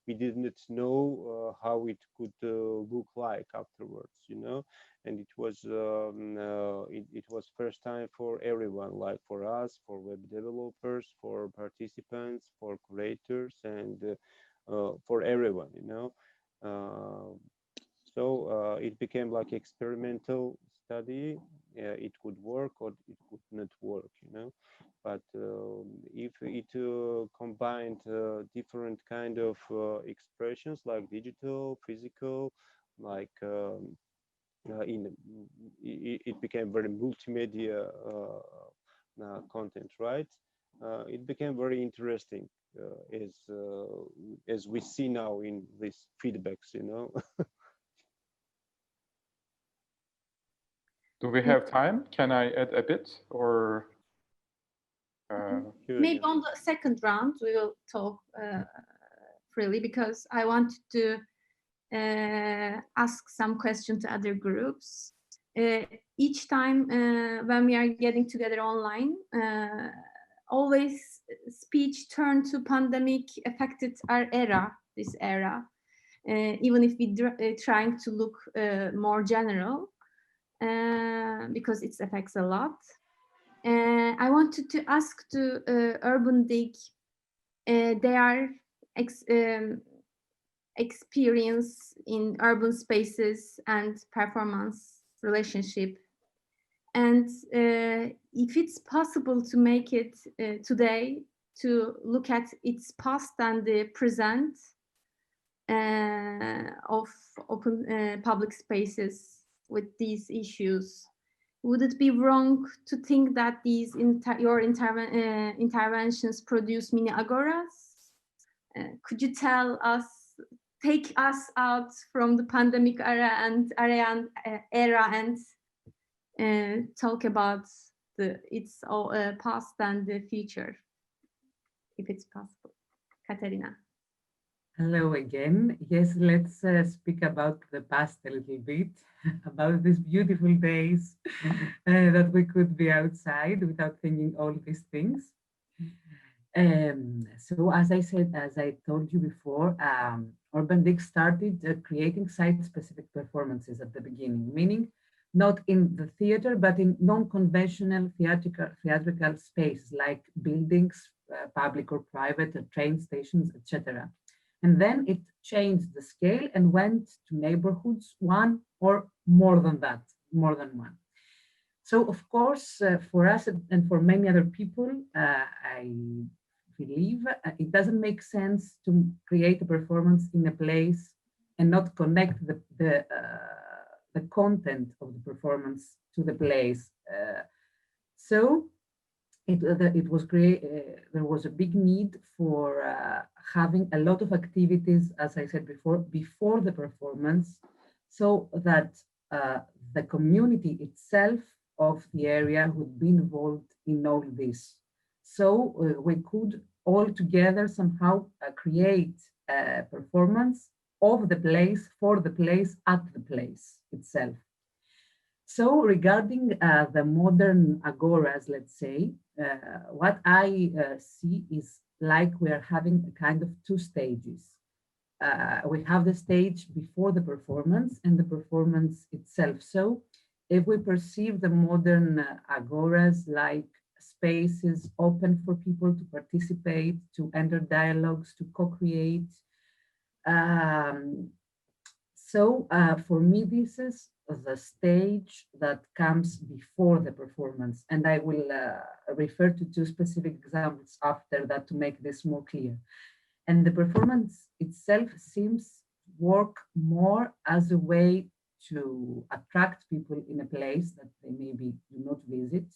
we didn't know how it could look like afterwards, you know. And it was it was first time for everyone, like for us, for web developers, for participants, for curators, and for everyone, you know. So it became like experimental study. It could work or it could not work, you know. But if it combined different kind of expressions like digital, physical, like it became very multimedia content, right? It became very interesting as we see now in these feedbacks, you know. Do we have time? Can I add a bit, or? Maybe on the second round we will talk freely, because I want to ask some questions to other groups. Each time when we are getting together online, always speech turned to pandemic affected our era, this era, even if we trying to look more general, because it affects a lot. I wanted to ask to Urban Dig their experience in urban spaces and performance relationship, and if it's possible to make it today, to look at its past and the present of open public spaces with these issues. Would it be wrong to think that these your interventions produce mini agoras? Could you tell us, take us out from the pandemic era and talk about its past and the future, if it's possible? Katerina. Hello again. Yes, let's speak about the past a little bit, about these beautiful days that we could be outside without thinking all these things. So as I said, as I told you before, Urban Dig started creating site-specific performances at the beginning, meaning not in the theater, but in non-conventional theatrical spaces like buildings, public or private, train stations, etc. And then it changed the scale and went to neighborhoods, one or more than that, more than one. So of course, for us and for many other people, I believe it doesn't make sense to create a performance in a place and not connect the content of the performance to the place. So it was great. There was a big need for having a lot of activities, as I said before the performance, so that the community itself of the area would be involved in all this. So we could all together somehow create a performance of the place, for the place, at the place itself. So regarding the modern agoras, let's say, what I see is like we are having a kind of two stages. We have the stage before the performance and the performance itself. So if we perceive the modern agoras like spaces open for people to participate, to enter dialogues, to co-create. So for me, this is the stage that comes before the performance. And I will refer to two specific examples after that to make this more clear. And the performance itself seems to work more as a way to attract people in a place that they maybe do not visit,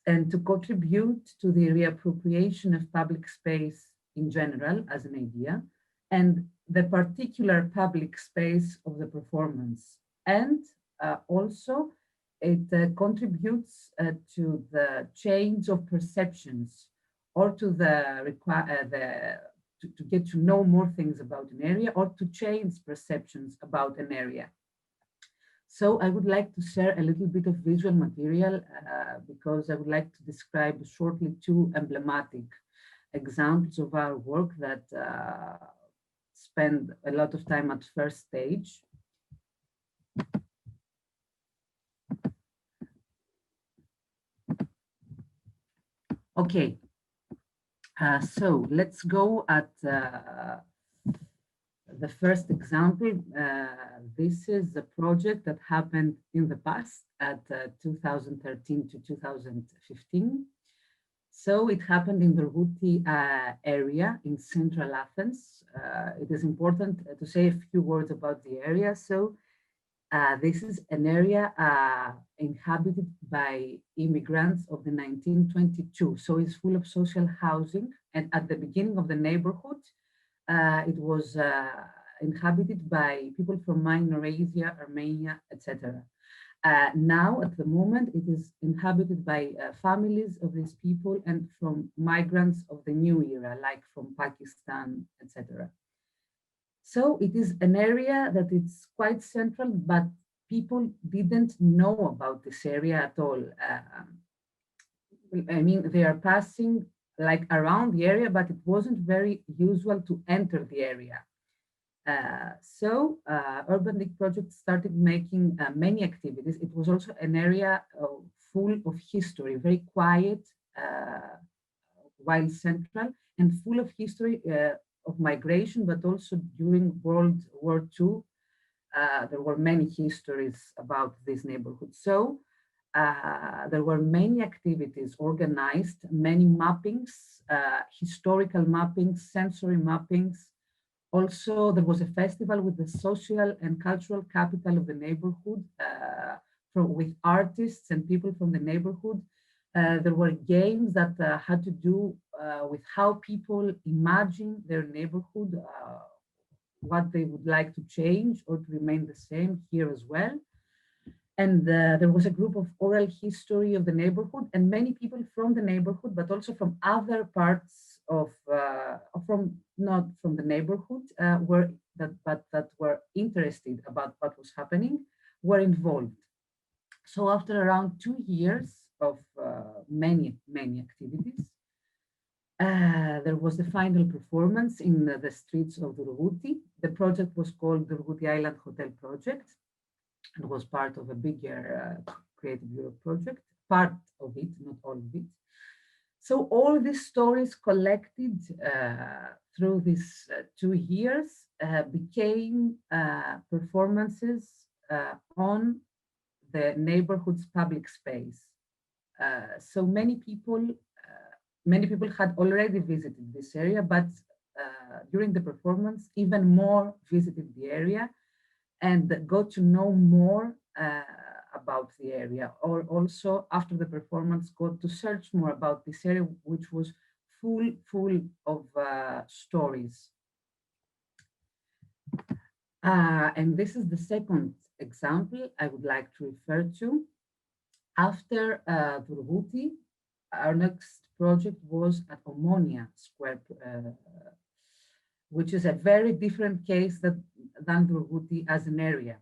and to contribute to the reappropriation of public space in general as an idea, and the particular public space of the performance. And also it contributes to the change of perceptions, or to to get to know more things about an area, or to change perceptions about an area. So I would like to share a little bit of visual material because I would like to describe shortly two emblematic examples of our work that spend a lot of time at first stage. Okay, so let's go at the first example. This is a project that happened in the past at 2013 to 2015. So it happened in the Rgouti area in central Athens. It is important to say a few words about the area. So this is an area inhabited by immigrants of the 1922. So it's full of social housing. And at the beginning of the neighborhood, it was inhabited by people from Minor Asia, Armenia, etc. Now, at the moment, it is inhabited by families of these people and from migrants of the new era, like from Pakistan, etc. So it is an area that it's quite central, but people didn't know about this area at all. I mean, they are passing like around the area, but it wasn't very usual to enter the area. So Urban League Project started making many activities. It was also an area full of history, very quiet, while central, and full of history of migration, but also during World War II, there were many histories about this neighborhood. So there were many activities organized, many mappings, historical mappings, sensory mappings. Also, there was a festival with the social and cultural capital of the neighborhood, with artists and people from the neighborhood. There were games that had to do with how people imagine their neighborhood, what they would like to change or to remain the same here as well. And there was a group of oral history of the neighborhood, and many people from the neighborhood, but also from other parts of, not from the neighborhood, that were interested about what was happening, were involved. So after around 2 years of many activities, there was the final performance in the streets of Rgouti. The project was called the Rgouti Island Hotel Project. It was part of a bigger Creative Europe project, part of it, not all of it. So all these stories collected through these 2 years became performances on the neighborhood's public space. So many people had already visited this area, but during the performance, even more visited the area and got to know more about the area, or also after the performance got to search more about this area, which was full of stories. And this is the second example I would like to refer to. After Rgouti, our next project was at Omonia Square, which is a very different case than Rgouti as an area,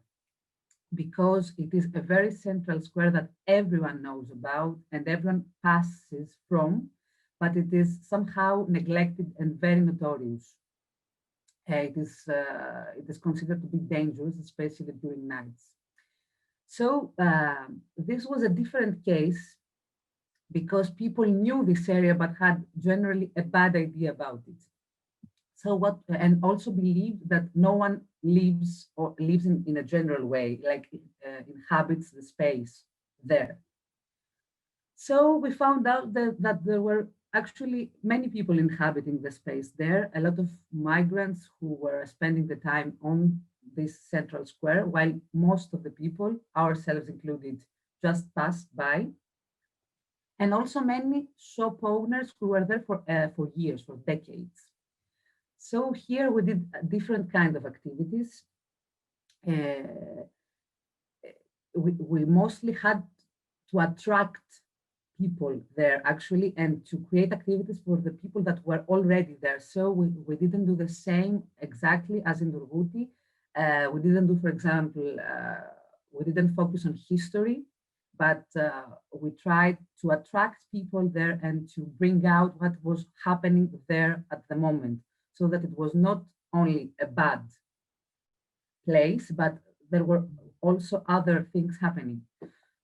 because it is a very central square that everyone knows about and everyone passes from, but it is somehow neglected and very notorious. It is considered to be dangerous, especially during nights. So this was a different case because people knew this area but had generally a bad idea about it. So and also believed that no one lives in a general way, like inhabits the space there. So we found out that there were actually many people inhabiting the space there, a lot of migrants who were spending the time on this central square, while most of the people, ourselves included, just passed by. And also many shop owners who were there for years, for decades. So here we did a different kind of activities. We mostly had to attract people there actually, and to create activities for the people that were already there. So we didn't do the same exactly as in Rgouti. We didn't do, for example, we didn't focus on history, but we tried to attract people there and to bring out what was happening there at the moment, so that it was not only a bad place, but there were also other things happening.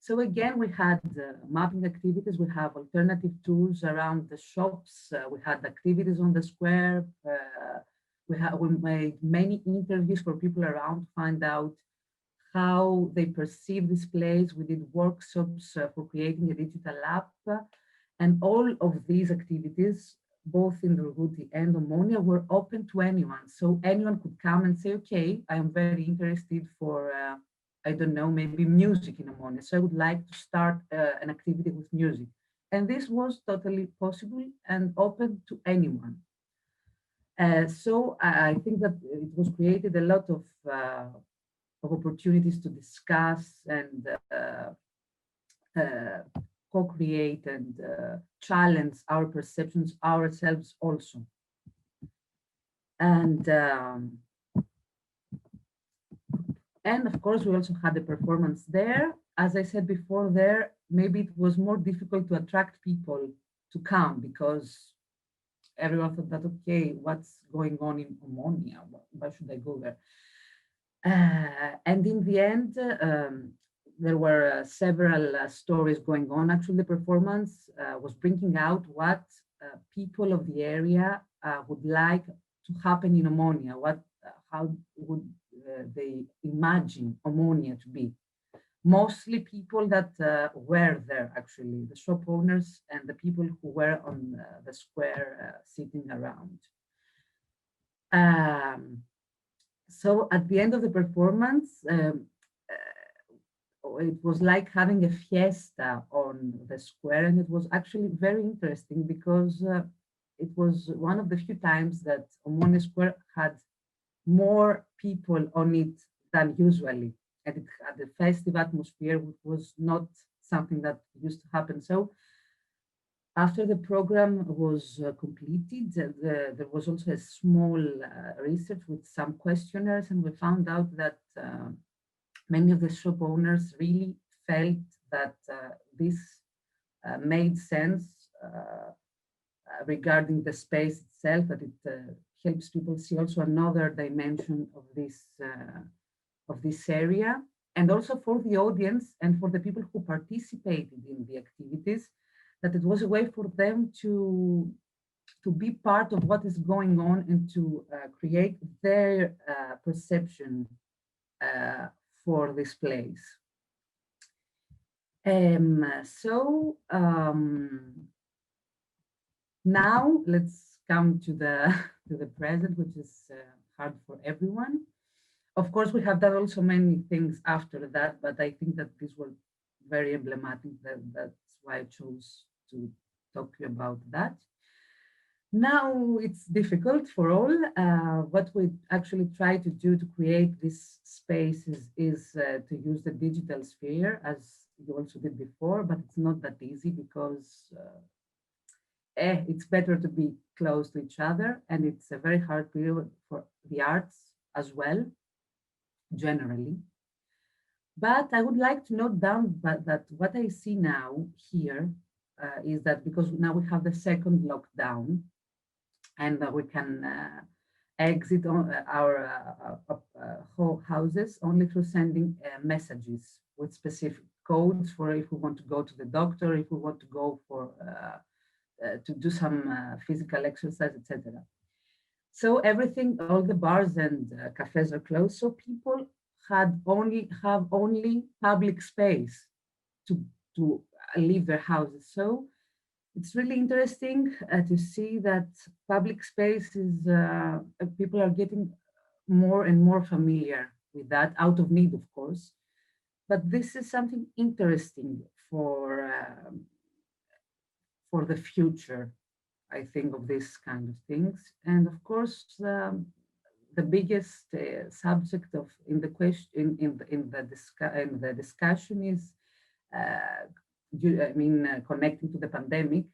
So again, we had mapping activities, we have alternative tools around the shops, we had activities on the square, we made many interviews for people around to find out how they perceive this place. We did workshops for creating a digital app, and all of these activities, both in Durguti and Omonia, were open to anyone. So anyone could come and say, okay, I am very interested for, I don't know, maybe music in Omonia. So I would like to start an activity with music. And this was totally possible and open to anyone. So I think that it was created a lot of opportunities to discuss and co-create and challenge our perceptions ourselves also. And of course, we also had a performance there. As I said before, there maybe it was more difficult to attract people to come because everyone thought that, okay, what's going on in Omonia? Why should I go there? And in the end, there were several stories going on. Actually, the performance was bringing out what people of the area would like to happen in Omonia. How would they imagine Omonia to be? Mostly people that were there, actually, the shop owners and the people who were on the square sitting around. So at the end of the performance, it was like having a fiesta on the square, and it was actually very interesting because it was one of the few times that Omonia Square had more people on it than usually, and it had a festive atmosphere, which was not something that used to happen. So after the program was completed, there was also a small research with some questionnaires, and we found out that many of the shop owners really felt that this made sense regarding the space itself, that it helps people see also another dimension of this area, and also for the audience and for the people who participated in the activities, that it was a way for them to be part of what is going on and to create their perception for this place. Now let's come to the present, which is hard for everyone. Of course, we have done also many things after that, but I think that these were very emblematic. That's why I chose to talk to you about that. Now it's difficult for all. What we actually try to do to create these spaces is to use the digital sphere, as you also did before, but it's not that easy because it's better to be close to each other, and it's a very hard period for the arts as well, generally. But I would like to note down that what I see now here is that because now we have the second lockdown, and we can exit on our houses only through sending messages with specific codes for if we want to go to the doctor, if we want to go for to do some physical exercise, etc. So everything, all the bars and cafes are closed. So people have only public space to leave their houses. So it's really interesting to see that public space is, people are getting more and more familiar with that, out of need, of course. But this is something interesting for the future, I think, of this kind of things. And of course, the biggest subject in the discussion is, connecting to the pandemic,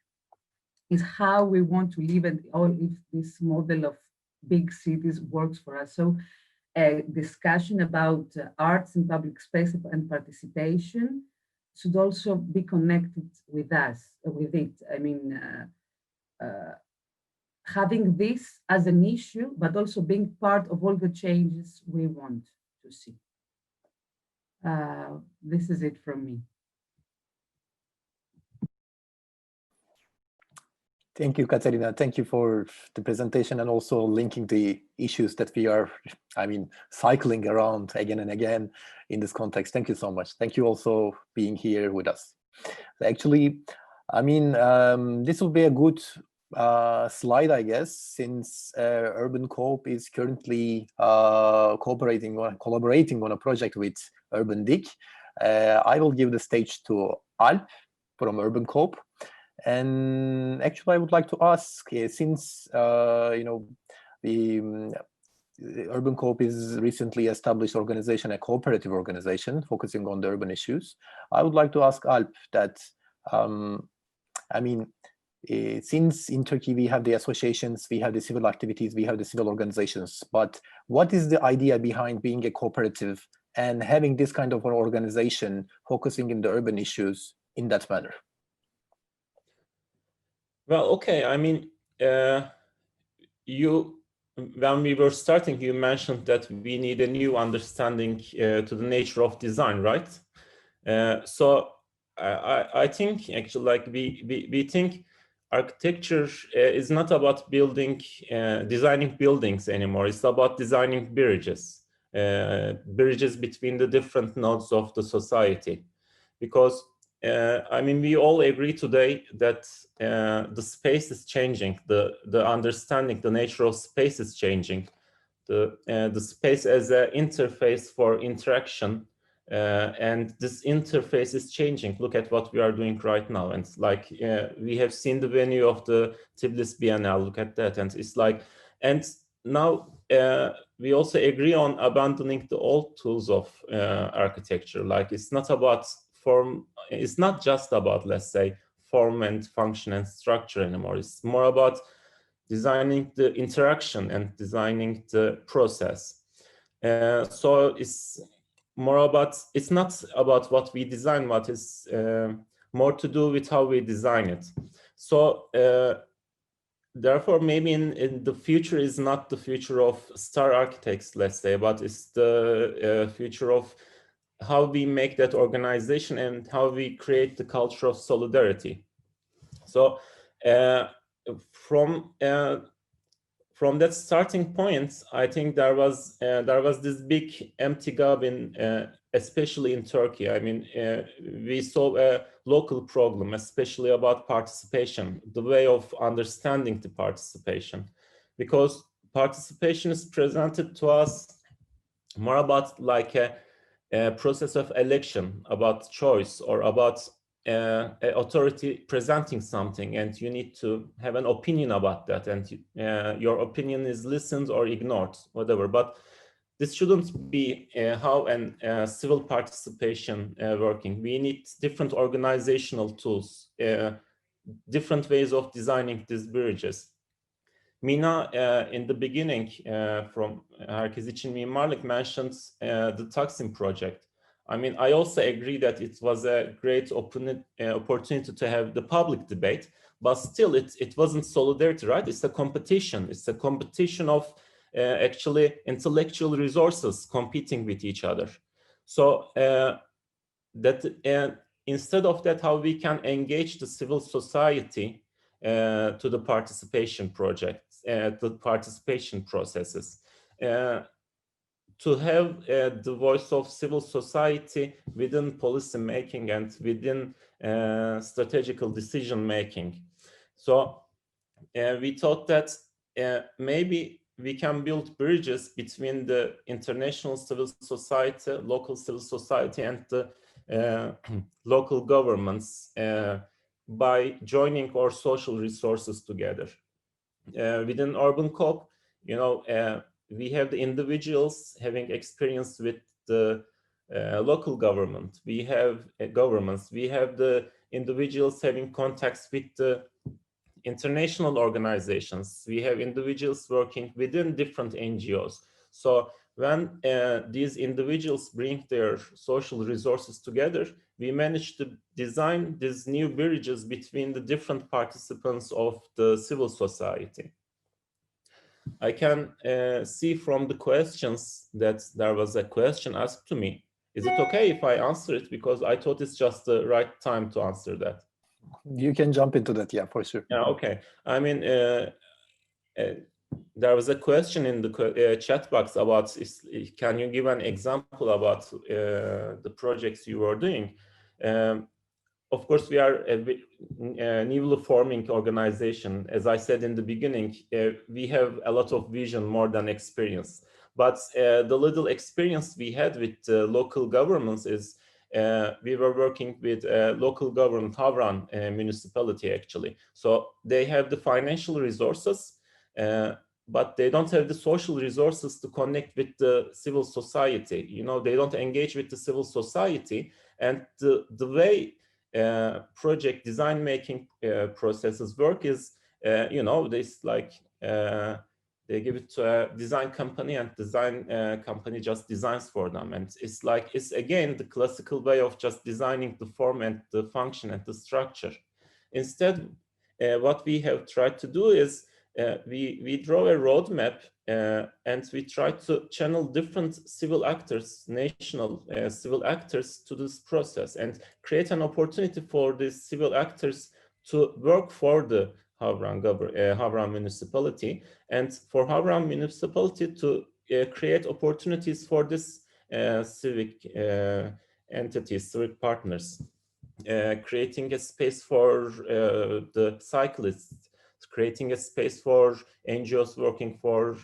is how we want to live and if this model of big cities works for us. So a discussion about arts in public space and participation should also be connected with us, with it. I mean, having this as an issue, but also being part of all the changes we want to see. This is it from me. Thank you, Katerina. Thank you for the presentation and also linking the issues that we are, cycling around again and again in this context. Thank you so much. Thank you also being here with us. Actually, this will be a good slide, I guess, since Urban Coop is currently collaborating on a project with Urban Dig. I will give the stage to Alp from Urban Coop. And actually, I would like to ask, since the Urban Coop is recently established organization, a cooperative organization focusing on the urban issues, I would like to ask Alp that, since in Turkey we have the associations, we have the civil activities, we have the civil organizations, but what is the idea behind being a cooperative and having this kind of an organization focusing in the urban issues in that manner? Well, okay. When we were starting, you mentioned that we need a new understanding to the nature of design, right? So I think actually, like we think architecture is not about designing buildings anymore. It's about designing bridges between the different nodes of the society, because we all agree today that the space is changing, the understanding, the nature of space is changing, the space as an interface for interaction, and this interface is changing. Look at what we are doing right now, and like we have seen the venue of the Tbilisi Biennale. Look at that, and it's like, and now we also agree on abandoning the old tools of architecture. Like it's not about form, it's not just about, let's say, form and function and structure anymore. It's more about designing the interaction and designing the process. So it's more about, it's not about what we design, what is more to do with how we design it. So therefore, maybe in the future is not the future of star architects, let's say, but it's the future of how we make that organization and how we create the culture of solidarity. So from that starting point, I think there was this big empty gap in especially in Turkey. We saw a local problem, especially about participation, the way of understanding the participation, because participation is presented to us more about like a process of election, about choice, or about authority presenting something, and you need to have an opinion about that, and your opinion is listened or ignored, whatever. But this shouldn't be how civil participation working. We need different organizational tools, different ways of designing these bridges. Mina, in the beginning, from Herkes için Mimarlık, mentioned the Taksim project. I also agree that it was a great opportunity to have the public debate, but still it wasn't solidarity, right? It's a competition. It's a competition of actually intellectual resources competing with each other. So instead of that, how we can engage the civil society to the participation projects, the participation processes, to have the voice of civil society within policy making and within strategical decision making. So we thought that maybe we can build bridges between the international civil society, local civil society, and the local governments by joining our social resources together. Within Urban Coop, we have the individuals having experience with the local government. We have governments. We have the individuals having contacts with the international organizations. We have individuals working within different NGOs. So when these individuals bring their social resources together, we manage to design these new bridges between the different participants of the civil society. I can see from the questions that there was a question asked to me. Is it okay if I answer it? Because I thought it's just the right time to answer that. You can jump into that, yeah, for sure. Yeah, okay. I mean, there was a question in the chat box about, can you give an example about the projects you are doing? Of course, we are a newly forming organization. As I said in the beginning, we have a lot of vision more than experience. But the little experience we had with local governments is we were working with local government, Havran municipality actually. So they have the financial resources, but they don't have the social resources to connect with the civil society. You know, they don't engage with the civil society, and the way project design making processes work is, you know, this like they give it to a design company, and design company just designs for them. And it's like, it's again the classical way of just designing the form and the function and the structure. Instead, what we have tried to do is we draw a roadmap and we try to channel different civil actors, national civil actors to this process, and create an opportunity for these civil actors to work for the Havran municipality, and for Havran municipality to create opportunities for this civic entities, civic partners, creating a space for the cyclists, creating a space for NGOs working for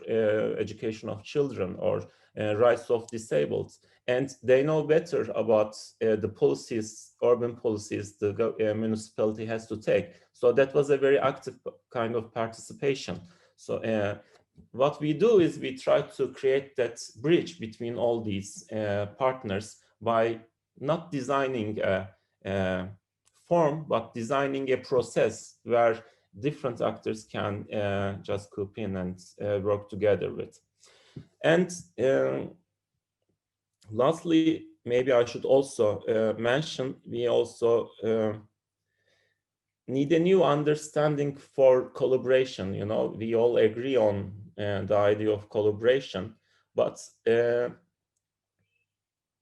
education of children or rights of disabled. And they know better about the policies, urban policies the municipality has to take. So that was a very active kind of participation. So what we do is we try to create that bridge between all these partners by not designing a form, but designing a process where different actors can just coop in and work together with. And lastly, maybe I should also mention, we also need a new understanding for collaboration. You know, we all agree on the idea of collaboration, but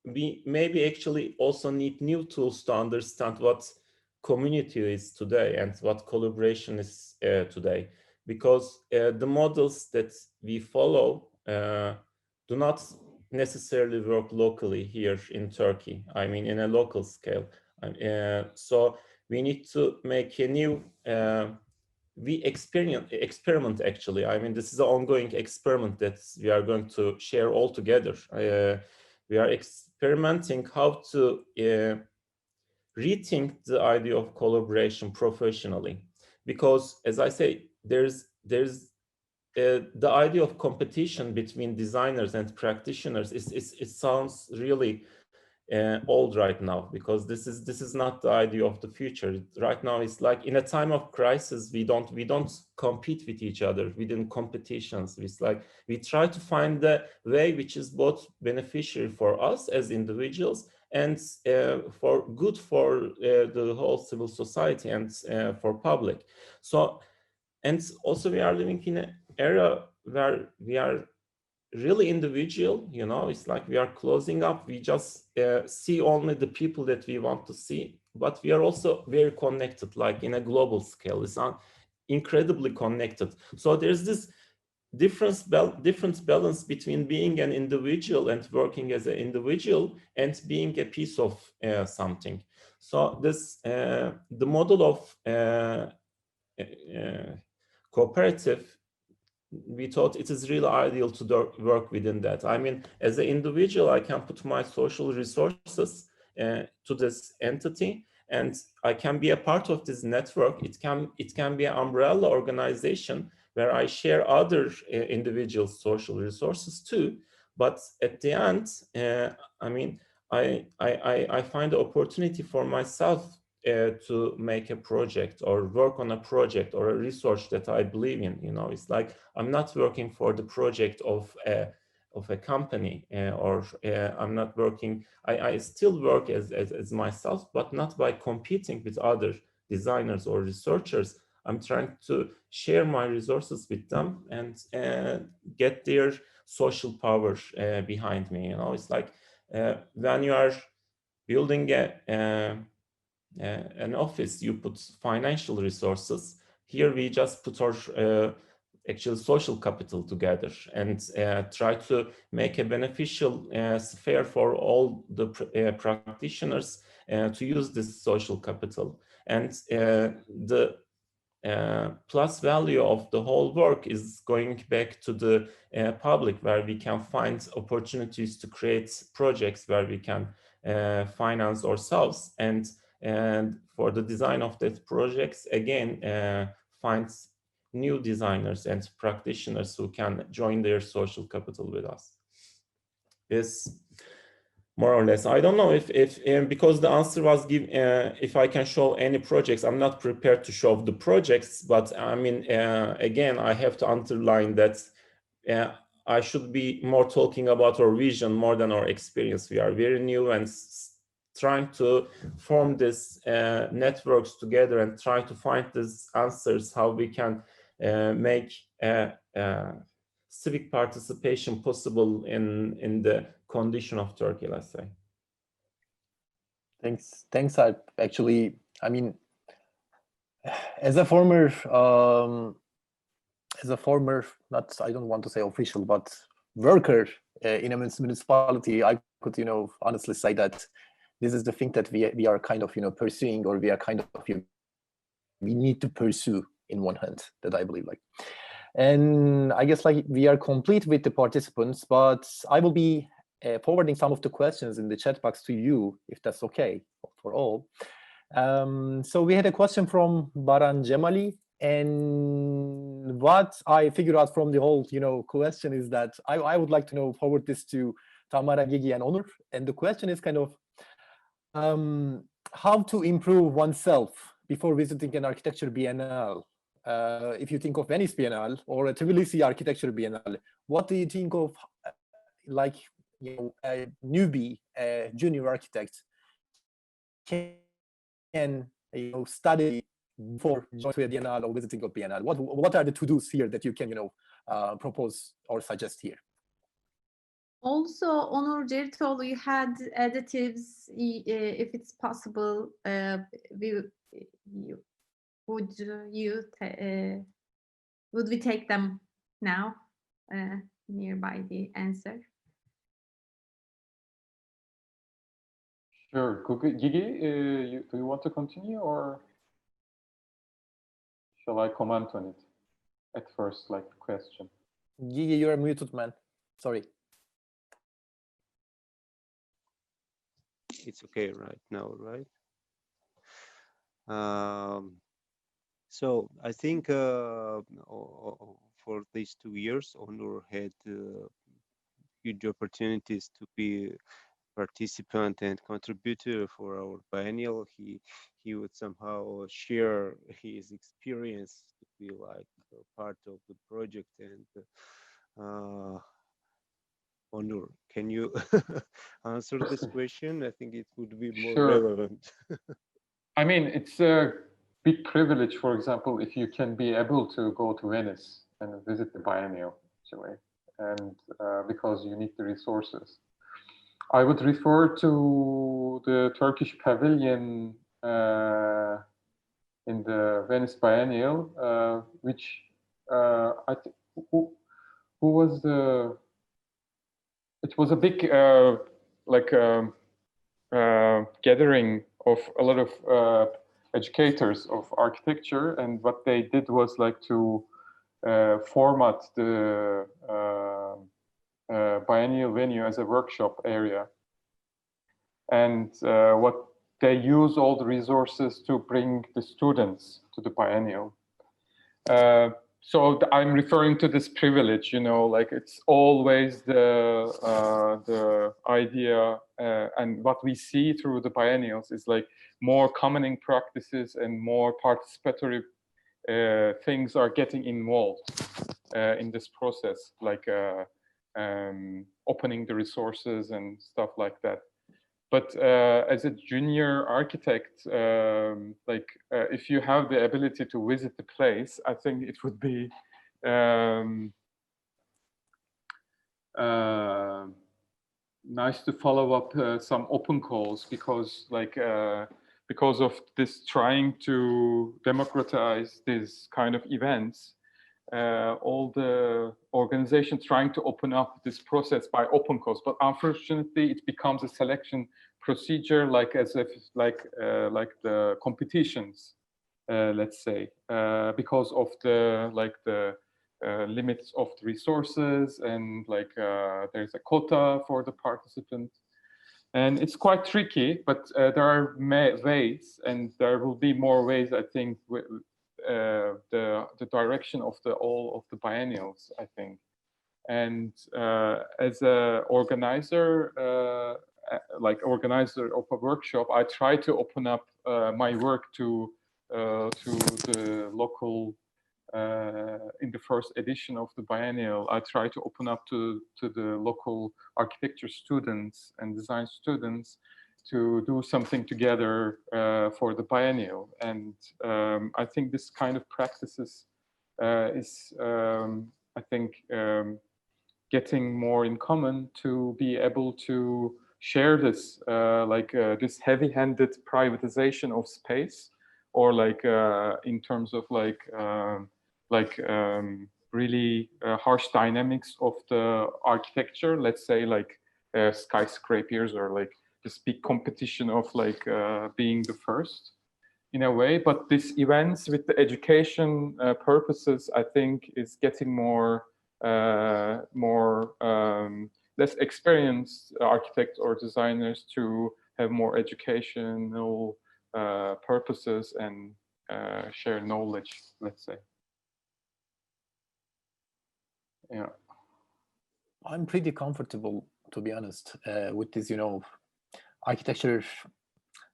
we maybe actually also need new tools to understand what community is today and what collaboration is today, because the models that we follow do not necessarily work locally here in Turkey. I mean, in a local scale. So we need to make a new, we experiment actually. I mean, this is an ongoing experiment that we are going to share all together. We are experimenting how to rethink the idea of collaboration professionally, because as I say, there's the idea of competition between designers and practitioners it sounds really old right now, because this is not the idea of the future. Right now, it's like in a time of crisis, we don't compete with each other within competitions. It's like we try to find the way which is both beneficial for us as individuals and for good for the whole civil society and for public. So, and also we are living in an era where we are really individual, you know, it's like we are closing up, we just see only the people that we want to see, but we are also very connected, like in a global scale. It's incredibly connected. So there's this different balance between being an individual and working as an individual and being a piece of something. So this the model of cooperative, we thought it is really ideal to work within that. I mean, as an individual, I can put my social resources to this entity, and I can be a part of this network. It can be an umbrella organization where I share other individuals' social resources too. But at the end, I mean, I find the opportunity for myself to make a project or work on a project or a research that I believe in. You know, it's like I'm not working for the project of a company or I'm not working. I still work as myself, but not by competing with other designers or researchers. I'm trying to share my resources with them and get their social power behind me. You know, it's like when you are building an office, you put financial resources. Here we just put our actual social capital together and try to make a beneficial sphere for all the practitioners to use this social capital. And the plus value of the whole work is going back to the public, where we can find opportunities to create projects where we can finance ourselves, and for the design of that projects, again, find new designers and practitioners who can join their social capital with us. Is more or less. I don't know if because the answer was if I can show any projects. I'm not prepared to show the projects, but I mean, again, I have to underline that I should be more talking about our vision more than our experience. We are very new and trying to form these networks together and try to find these answers, how we can make civic participation possible in the condition of Turkey, let's say. Thanks. Actually, I mean, as a former, not, I don't want to say official, but worker in a municipality, I could, honestly say that this is the thing that we are kind of, pursuing, or we are kind of, we need to pursue in one hand, that I believe, like. And I guess, like, we are complete with the participants, but I will be forwarding some of the questions in the chat box to you, if that's okay for all. So we had a question from Baran Cemali, and what I figured out from the whole, question is that I would like to forward this to Tamara, Gigi, and Onur. And the question is kind of how to improve oneself before visiting an architecture biennale. If you think of Venice Biennale or a Tbilisi Architecture Biennale, what do you think of, like, a newbie, a junior architect can study before going to a biennale or visiting a biennale? What are the to-dos here that you can propose or suggest here? Also, Onur Ceritoğlu, you had additives. If it's possible, would we take them now nearby the answer? Sure. Gigi, do you want to continue, or shall I comment on it at first, like the question? Gigi, you're muted, man. Sorry. It's okay right now, right? So I think for these 2 years, Onur had huge opportunities to be participant and contributor for our biennial. He would somehow share his experience to be like part of the project. And Onur, can you answer this question? I think it would be more relevant. I mean, it's a big privilege, for example, if you can be able to go to Venice and visit the biennial, actually, and because you need the resources. I would refer to the Turkish pavilion in the Venice Biennial, which I think who was the. It was a big gathering of a lot of educators of architecture, and what they did was like to format the biennial venue as a workshop area, and what they use all the resources to bring the students to the biennial. So I'm referring to this privilege, like it's always the idea, and what we see through the biennials is like more commoning practices and more participatory things are getting involved in this process, like opening the resources and stuff like that. But as a junior architect, if you have the ability to visit the place, I think it would be nice to follow up some open calls, because because of this trying to democratize these kind of events, all the organizations trying to open up this process by open calls, but unfortunately it becomes a selection procedure, like the competitions, let's say, because of the limits of the resources, and there's a quota for the participants, and it's quite tricky. But there are ways, and there will be more ways, I think, the direction of all of the biennials, I think. And as a organizer, organizer of a workshop, I try to open up my work to the local. In the first edition of the biennial, I try to open up to the local architecture students and design students to do something together for the biennial. And I think this kind of practices is, I think, getting more in common to be able to share this, this heavy-handed privatization of space, or in terms of really harsh dynamics of the architecture, let's say skyscrapers, or this big competition of being the first in a way. But these events with the education purposes, I think, is getting more less experienced architects or designers to have more educational purposes and share knowledge, let's say. Yeah, I'm pretty comfortable, to be honest, with this, architecture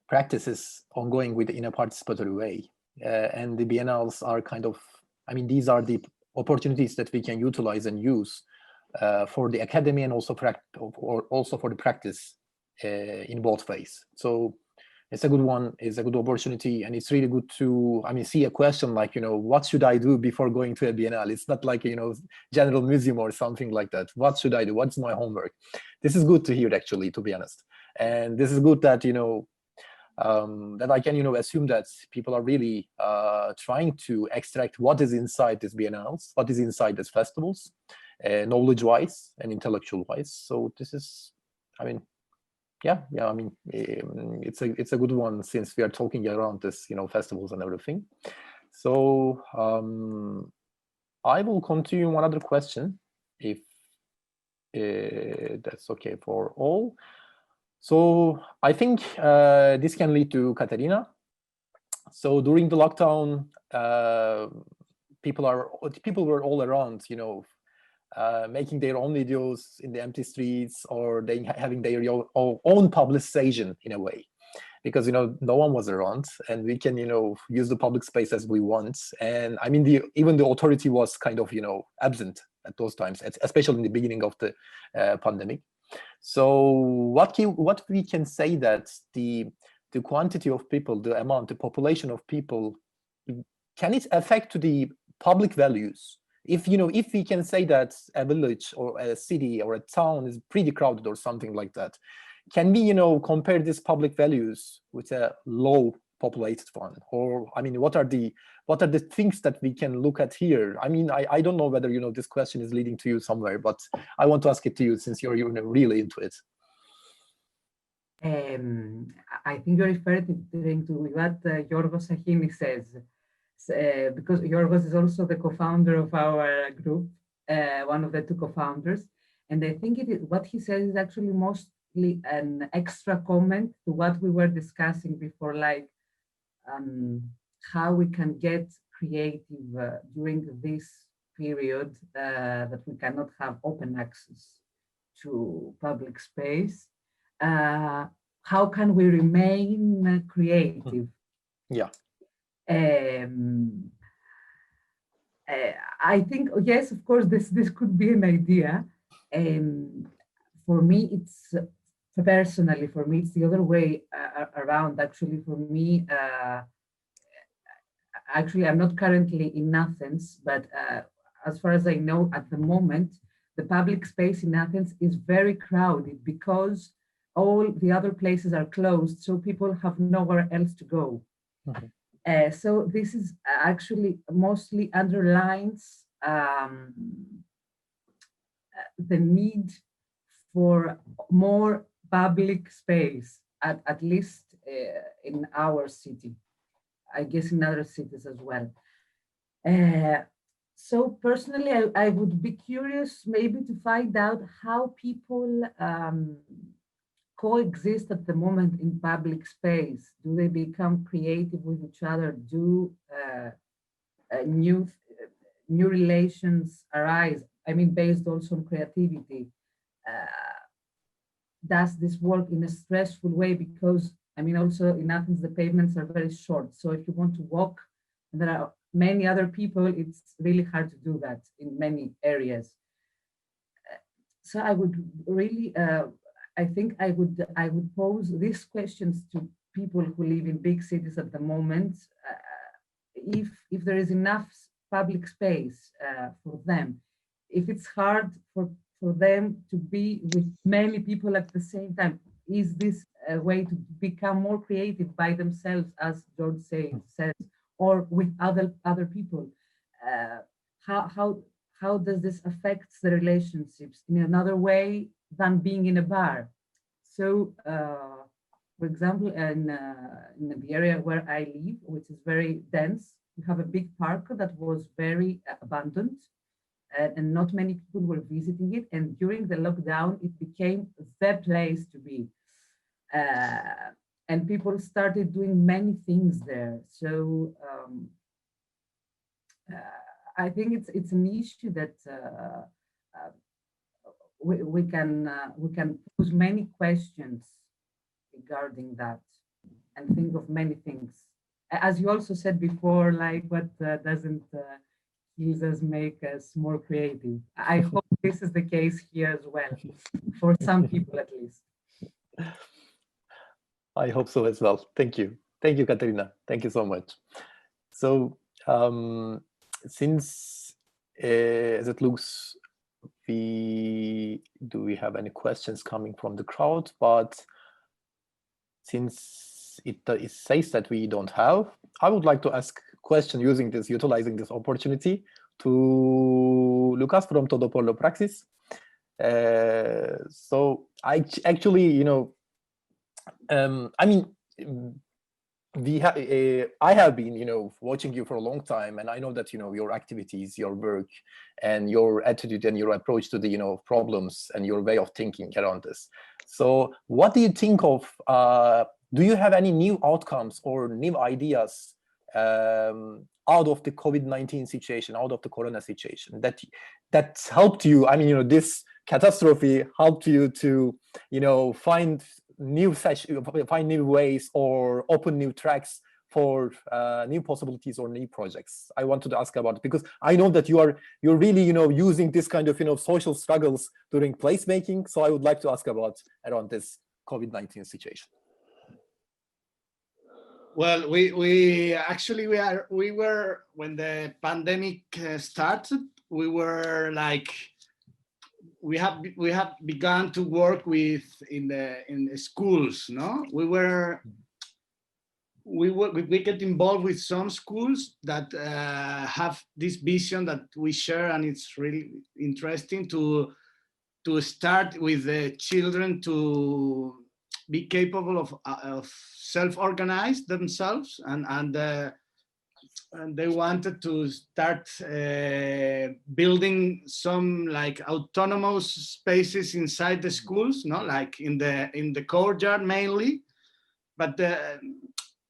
practices ongoing in a participatory way. And the biennales are kind of, these are the opportunities that we can utilize and use for the academy, and also for the practice in both ways. So it's a good one, it's a good opportunity, and it's really good to, see a question like, what should I do before going to a biennale? It's not like, general museum or something like that. What should I do? What's my homework? This is good to hear, actually, to be honest. And this is good that, that I can, assume that people are really trying to extract what is inside these biennales, what is inside these festivals, knowledge-wise and intellectual-wise. So this is, it's a good one, since we are talking around this, festivals and everything. So I will continue one other question, if that's okay for all. So I think this can lead to Katerina. So during the lockdown, people were all around, making their own videos in the empty streets, or they having their own publication in a way, because no one was around, and we can use the public space as we want. And even the authority was kind of absent at those times, especially in the beginning of the pandemic. So what we can say, that the quantity of people, the amount, the population of people, can it affect the public values? If we can say that a village or a city or a town is pretty crowded or something like that, can we compare these public values with a low populated one? Or what are the things that we can look at here? I don't know whether this question is leading to you somewhere, but I want to ask it to you, since you're really into it. I think you're referring to what Yorgos Sahini says, because Yorgos is also the co-founder of our group, one of the two co-founders, and I think what he says is actually mostly an extra comment to what we were discussing before, how we can get creative during this period that we cannot have open access to public space. How can we remain creative? Yeah. I think, yes, of course, this could be an idea. For me, it's personally, for me, it's the other way around. Actually, for me, actually, I'm not currently in Athens, but as far as I know, at the moment, the public space in Athens is very crowded because all the other places are closed, so people have nowhere else to go. Mm-hmm. So this is actually mostly underlines the need for more public space, at least in our city. I guess in other cities as well. So personally, I would be curious maybe to find out how people coexist at the moment in public space. Do they become creative with each other? Do new relations arise? I mean, based also on creativity. Does this work in a stressful way? Because I mean, also in Athens, the pavements are very short. So if you want to walk, and there are many other people, it's really hard to do that in many areas. So I would really, I think I would pose these questions to people who live in big cities at the moment. If there is enough public space for them, if it's hard for them to be with many people at the same time, is this a way to become more creative by themselves, as George says, or with other people? How does this affect the relationships in another way than being in a bar? So, for example, in the area where I live, which is very dense, we have a big park that was very abandoned, and not many people were visiting it. And during the lockdown, it became the place to be. And people started doing many things there. So I think it's an issue that we can pose many questions regarding that and think of many things. As you also said before, like what doesn't kill us make us more creative. I hope this is the case here as well, for some people at least. I hope so as well. Thank you. Thank you, Katerina. Thank you so much. So since, as it looks, do we have any questions coming from the crowd? But since it says that we don't have, I would like to ask a question utilizing this opportunity to Lucas from Todopolo Praxis. So I actually, I mean, I have been, watching you for a long time, and I know that, your activities, your work, and your attitude and your approach to the, problems and your way of thinking around this. So what do you think of, do you have any new outcomes or new ideas out of the COVID-19 situation, out of the Corona situation that helped you? I mean, this catastrophe helped you to, find new ways or open new tracks for new possibilities or new projects. I wanted to ask about it because I know that you're really, using this kind of, social struggles during placemaking. So I would like to ask around this COVID-19 situation. Well, we were when the pandemic started, we were like, we have begun to work in the schools. No, we get involved with some schools that have this vision that we share, and it's really interesting to start with the children to be capable of self-organize themselves, and they wanted to start building some like autonomous spaces inside the schools, like in the courtyard mainly, but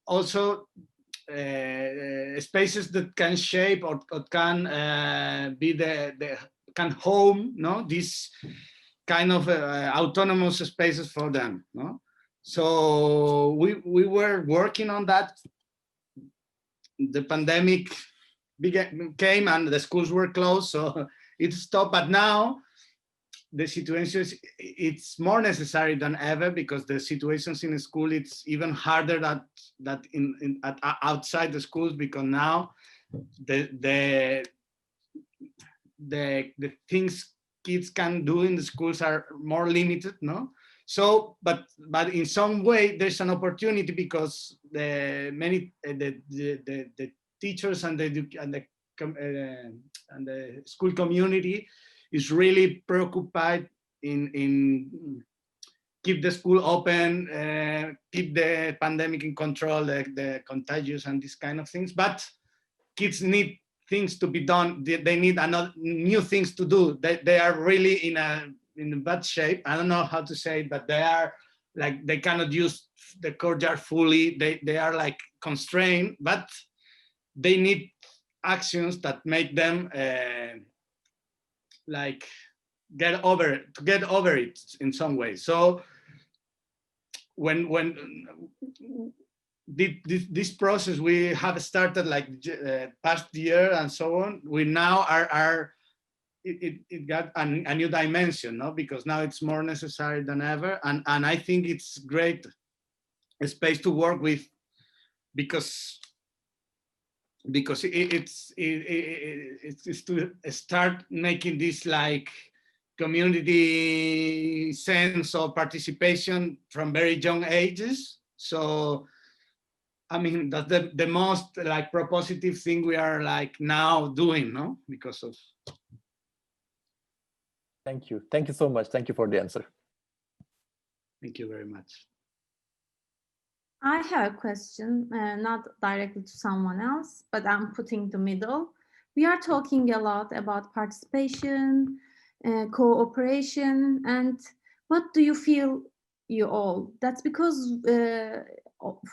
also spaces that can shape or can be can home, this kind of autonomous spaces for them. So we were working on that. The pandemic came and the schools were closed, so it stopped. But now the situations, it's more necessary than ever, because the situations in school, it's even harder that outside the schools, because now the things kids can do in the schools are more limited, no? So, but in some way there's an opportunity, because the teachers and the school community is really preoccupied in keep the school open, keep the pandemic in control, the contagious and these kind of things. But kids need things to be done. They need another new things to do. They are really in a bad shape. I don't know how to say it, but they are like, they cannot use the courtyard fully. They are like constrained, but they need actions that make them like get over it in some way. So when this process we have started like past year and so on, we now it got a new dimension, no? Because now it's more necessary than ever, and I think it's great space to work with, because it's to start making this like community sense of participation from very young ages. So I mean, that's the most like propositive thing we are like now doing, no? Because of. Thank you so much. Thank you for the answer. Thank you very much. I have a question, not directly to someone else, but I'm putting the middle. We are talking a lot about participation, cooperation, and what do you feel, you all? That's because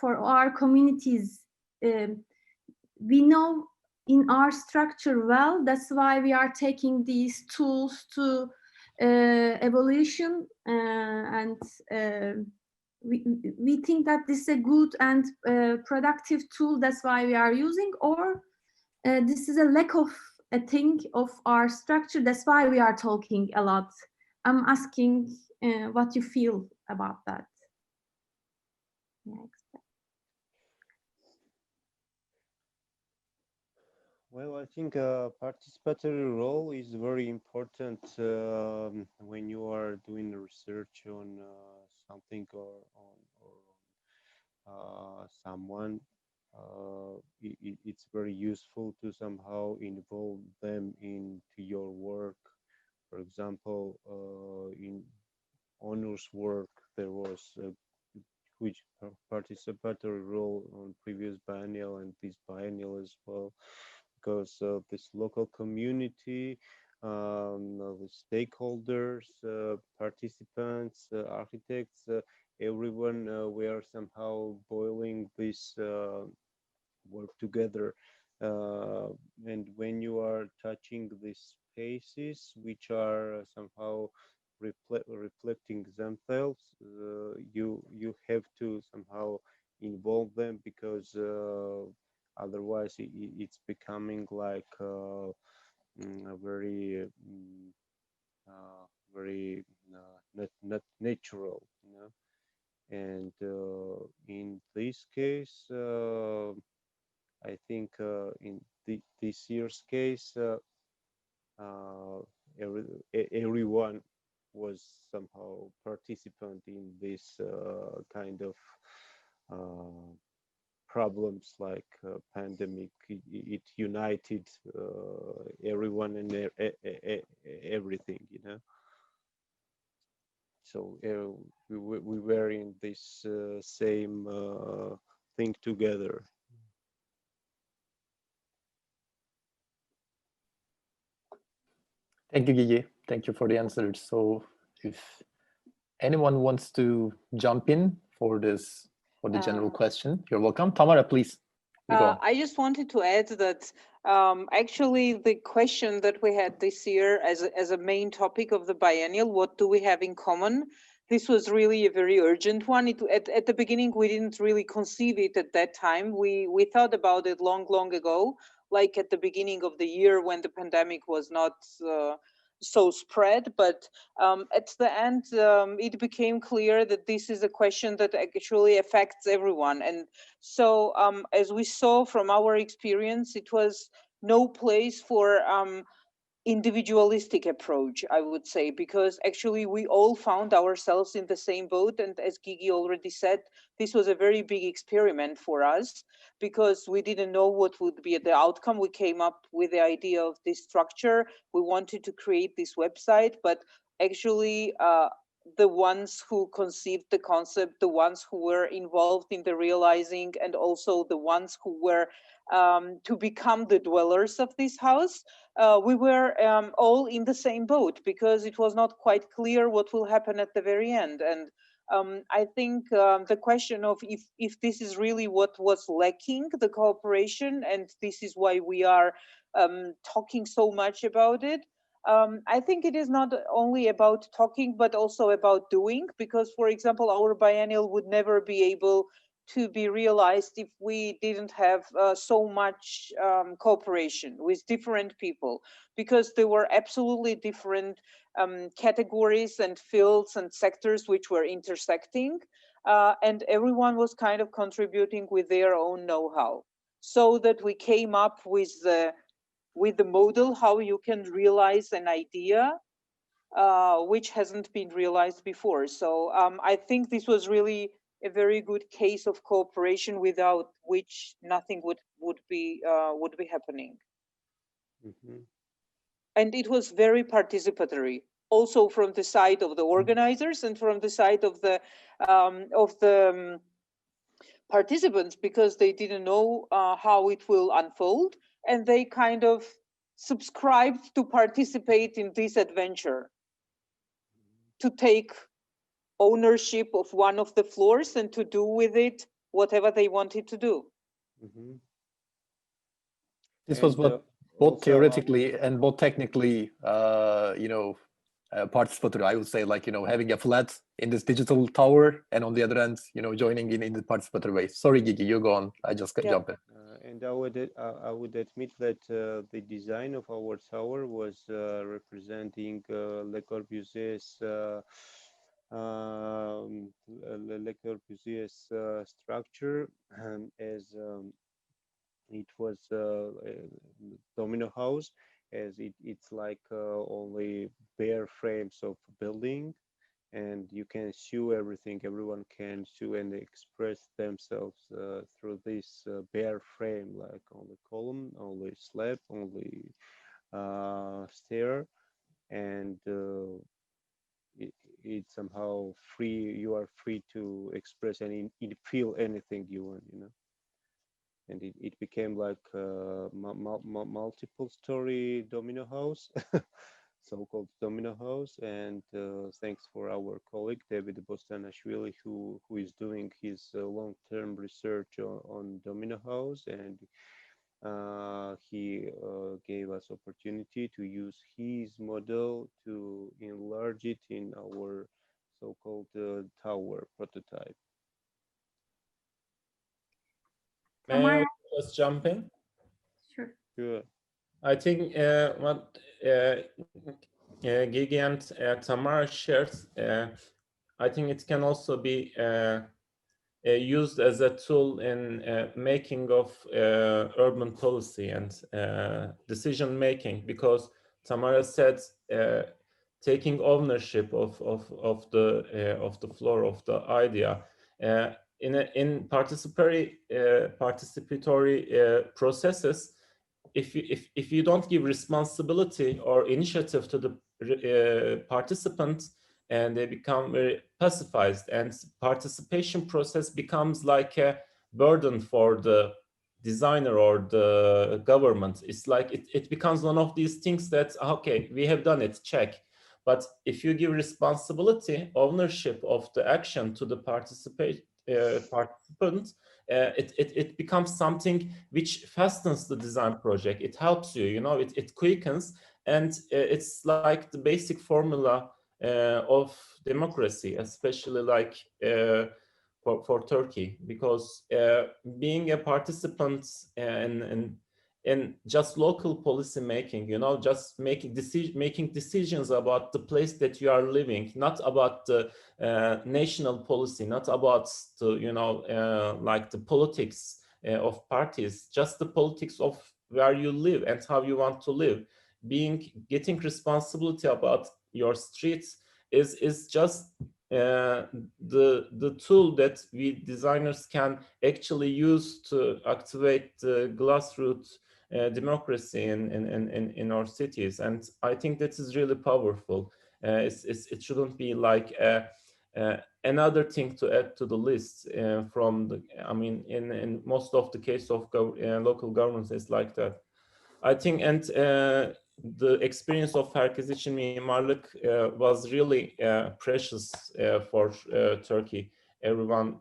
for our communities, we know in our structure well, that's why we are taking these tools to evolution, and we think that this is a good and productive tool, that's why we are using, or this is a lack of a thing of our structure, that's why we are talking a lot. I'm asking what you feel about that. Next. Well, I think participatory role is very important when you are doing research on something or someone. It's very useful to somehow involve them into your work. For example, in Onur's work, there was a huge participatory role on previous biennial and this biennial as well, because of this local community, the stakeholders, participants, architects, everyone were somehow boiling this work together. And when you are touching these spaces, which are somehow reflecting themselves, you have to somehow involve them, because otherwise it's becoming like a very not natural, you know. And in this case, I think in this year's case, everyone was somehow participant in this kind of problems like pandemic. It united everyone and everything, you know. So we were in this same thing together. Thank you, Gigi. Thank you for the answer. So if anyone wants to jump in for this, for the general question, you're welcome. Tamara, please. I just wanted to add that actually the question that we had this year as a main topic of the biennial, what do we have in common? This was really a very urgent one. At the beginning, we didn't really conceive it at that time. We thought about it long ago, like at the beginning of the year when the pandemic was not so spread, but at the end it became clear that this is a question that actually affects everyone. And so as we saw from our experience, it was no place for individualistic approach, I would say, because actually we all found ourselves in the same boat. And as Gigi already said, this was a very big experiment for us because we didn't know what would be the outcome. We came up with the idea of this structure. We wanted to create this website, but actually the ones who conceived the concept, the ones who were involved in the realizing, and also the ones who were to become the dwellers of this house, we were all in the same boat because it was not quite clear what will happen at the very end. And I think the question of if this is really what was lacking, the cooperation, and this is why we are talking so much about it. I think it is not only about talking, but also about doing, because, for example, our biennial would never be able to be realized if we didn't have so much cooperation with different people, because there were absolutely different categories and fields and sectors which were intersecting, and everyone was kind of contributing with their own know-how, so that we came up with the model how you can realize an idea which hasn't been realized before. So I think this was really a very good case of cooperation, without which nothing would be happening. Mm-hmm. And it was very participatory, also from the side of the organizers and from the side of the participants, because they didn't know how it will unfold, and they kind of subscribed to participate in this adventure, to take ownership of one of the floors and to do with it whatever they wanted to do. Mm-hmm. This was what both theoretically and both technically, participatory, I would say, like, having a flat in this digital tower, and on the other end, joining in the participatory way. Sorry, Gigi, you go on. I just jump in. And I would admit that the design of our tower was representing Le Corbusier's structure, as it was a domino house, as it's like only bare frames of building, and you can sew everything. Everyone can sew and express themselves through this bare frame, like only column, only slab, only stair, and it's somehow free. You are free to express and feel anything you want, And it became like a multiple story domino house, so-called domino house. And thanks for our colleague David Bostanashvili, who is doing his long-term research on domino house, and he gave us opportunity to use his model to enlarge it in our so-called tower prototype. May I just jump in? Sure. Sure. I think what Gigi and Tamara shares, I think it can also be used as a tool in making of urban policy and decision making, because Tamara said taking ownership of the floor of the idea in participatory processes. If you don't give responsibility or initiative to the participants, and they become very pacifized, and participation process becomes like a burden for the designer or the government. It's like it becomes one of these things that, okay, we have done it, check. But if you give responsibility, ownership of the action to the participant, it becomes something which fastens the design project. It helps you, it quickens, and it's like the basic formula of democracy, especially like for Turkey, because being a participant in in just local policy making, you know, just making decisions about the place that you are living, not about the national policy, not about the, you know, like the politics of parties, just the politics of where you live and how you want to live. Getting responsibility about your streets is just the tool that we designers can actually use to activate the grassroots democracy in our cities. And I think that is really powerful. It shouldn't be like another thing to add to the list from the, I mean, in most of the case of local governments is like that. I think, and the experience of Herkes için Mimarlık was really precious for Turkey. Everyone,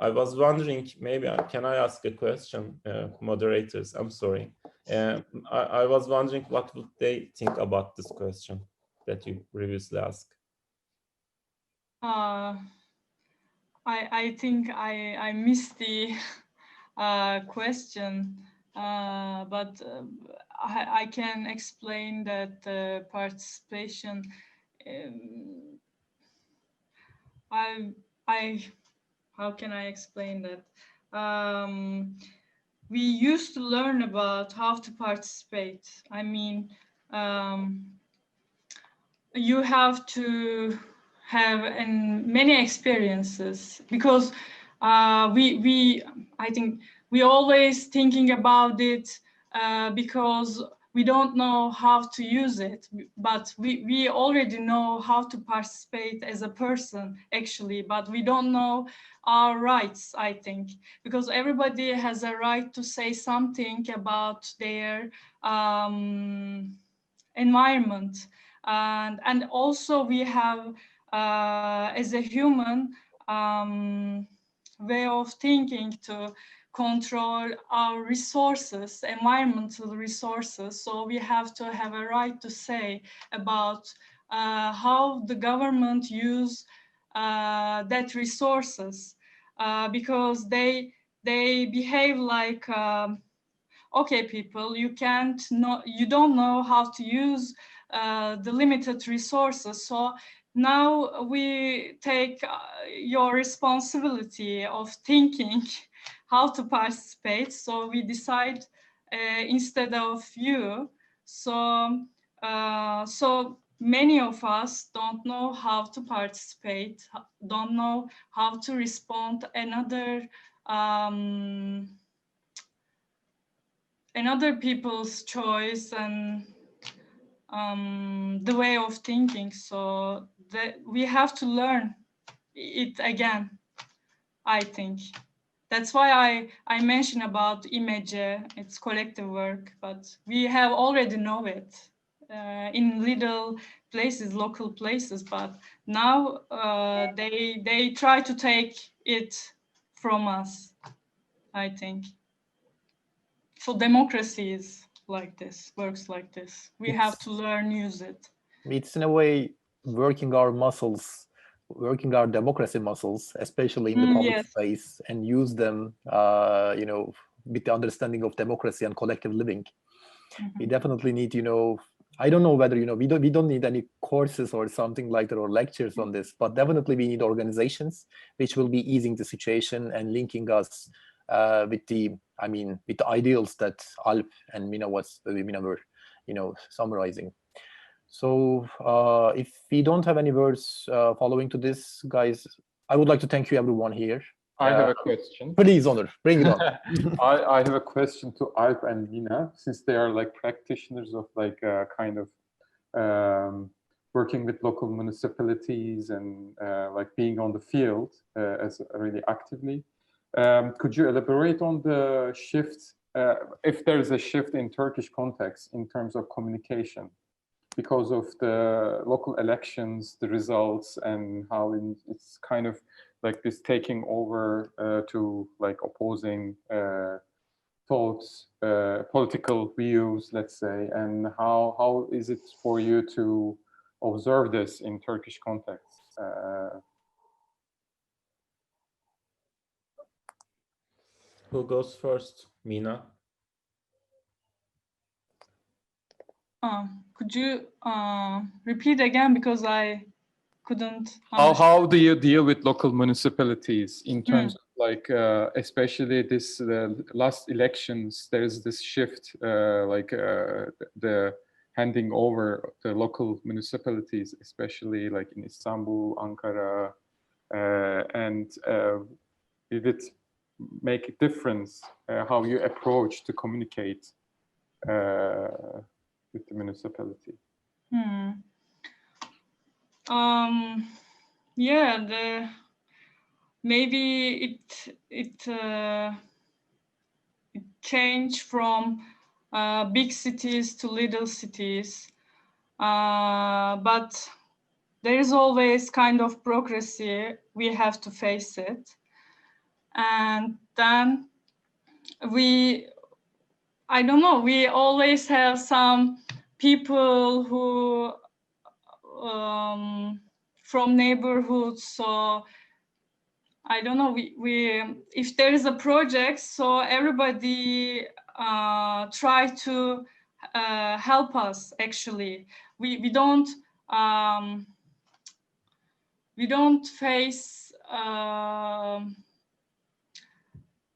I was wondering, maybe can I ask a question, moderators? I'm sorry. I was wondering what would they think about this question that you previously asked. I think I missed the question. But I can explain that participation. How can I explain that? We used to learn about how to participate. I mean, you have to have many experiences, because I think we always thinking about it because we don't know how to use it, but we already know how to participate as a person, actually, but we don't know our rights, I think, because everybody has a right to say something about their environment. And also we have, as a human, way of thinking to control our resources, environmental resources. So we have to have a right to say about how the government use that resources, because they behave like, okay, people, you don't know how to use the limited resources. So now we take your responsibility of thinking how to participate. So we decide instead of you. So many of us don't know how to participate, don't know how to respond another people's choice and the way of thinking. So we have to learn it again, I think. That's why I mentioned about image, it's collective work, but we have already know it in little places, local places, but now they try to take it from us, I think. So democracy is like this, works like this. We have to learn, use it. It's in a way working our muscles, working our democracy muscles, especially in the public space, and use them, you know, with the understanding of democracy and collective living. We definitely need, you know, I don't know whether, you know, we don't need any courses or something like that or lectures on this, but definitely we need organizations which will be easing the situation and linking us with the, I mean, with the ideals that Alp and Mina were, you know, summarizing. So if we don't have any words following to this, guys, I would like to thank you everyone here. I have a question. Please, Onur, bring it on. I have a question to Alp and Mina, since they are like practitioners of like kind of working with local municipalities and like being on the field as really actively. Could you elaborate on the shift, if there's a shift in Turkish context in terms of communication because of the local elections, the results, and how it's kind of like this taking over to like opposing thoughts, political views, let's say, and how is it for you to observe this in Turkish context? Who goes first? Mina? Could you repeat again, because I couldn't How do you deal with local municipalities in terms of like, especially this last elections, there is this shift, the handing over the local municipalities, especially like in Istanbul, Ankara, and did it make a difference how you approach to communicate with the municipality? Yeah, maybe it changed from big cities to little cities, but there is always kind of bureaucracy. We have to face it, and then I don't know, we always have some people who from neighborhoods, so I don't know, we if there is a project, so everybody try to help us. Actually, we don't face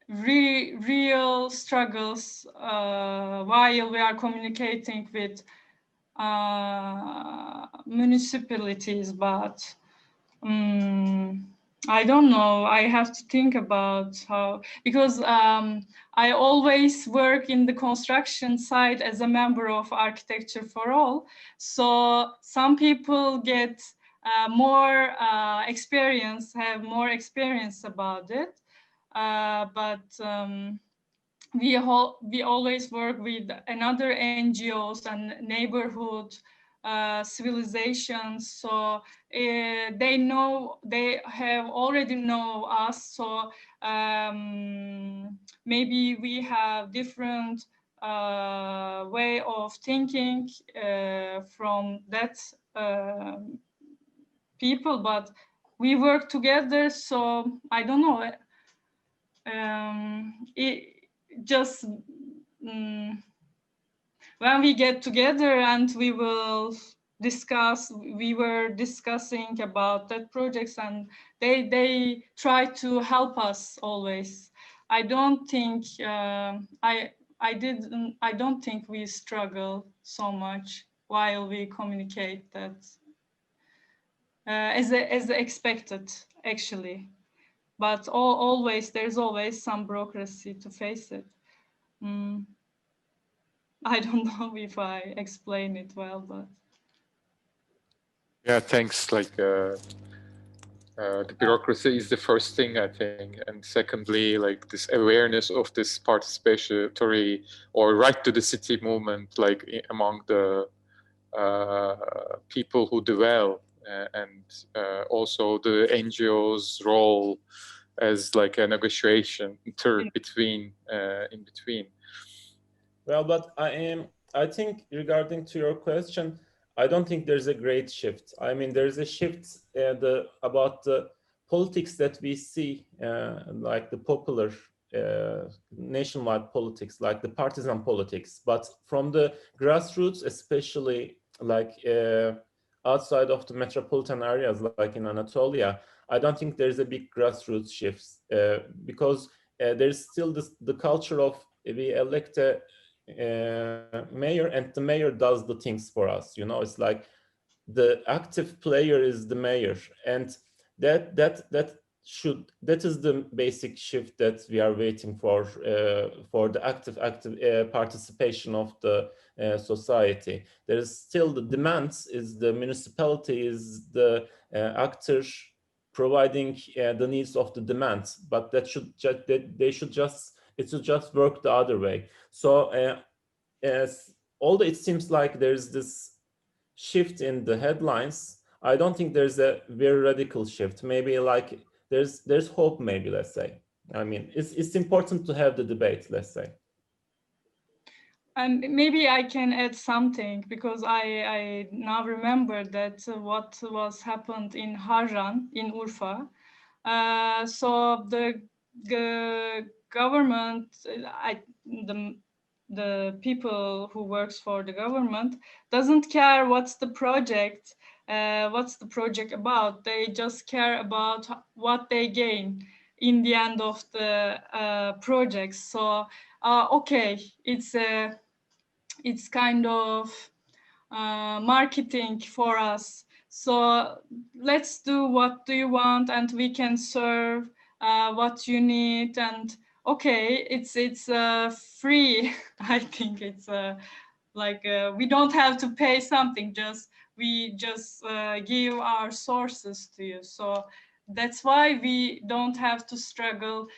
real struggles while we are communicating with municipalities, but I don't know. I have to think about how, because I always work in the construction side as a member of Architecture for All. So some people get more experience, have more experience about it. But we always work with another NGOs and neighborhood civilizations, so they have already know us, so maybe we have different way of thinking from that people, but we work together, so I don't know. Just when we get together and we will discuss, we were discussing about that projects, and they try to help us always. I don't think I don't think we struggle so much while we communicate that as expected, actually. But there's always some bureaucracy to face it. I don't know if I explain it well, but yeah, thanks. Like the bureaucracy is the first thing, I think, and secondly, like this awareness of this participatory or right to the city movement, like among the people who dwell, and also the NGO's role as like a negotiation between in between. Well, but I think regarding to your question, I don't think there's a great shift. I mean, there's a shift about the politics that we see, like the popular nationwide politics, like the partisan politics. But from the grassroots, especially like outside of the metropolitan areas, like in Anatolia, I don't think there's a big grassroots shifts because there's still the culture of we elect a mayor and the mayor does the things for us. You know, it's like the active player is the mayor, and that is the basic shift that we are waiting for the active participation of the society. There is still the demands, is the municipality is the actor providing the needs of the demands, but it should just work the other way. So although it seems like there's this shift in the headlines, I don't think there's a very radical shift. Maybe like there's hope, maybe, let's say. I mean, it's important to have the debate, let's say. And maybe I can add something, because I now remember that what was happened in Harran in Urfa. So the government, the people who works for the government doesn't care what's the project about. They just care about what they gain in the end of the project. So okay, it's kind of marketing for us. So let's do what do you want, and we can serve what you need. And okay, it's free. I think it's like we don't have to pay something. We just give our sources to you. So that's why we don't have to struggle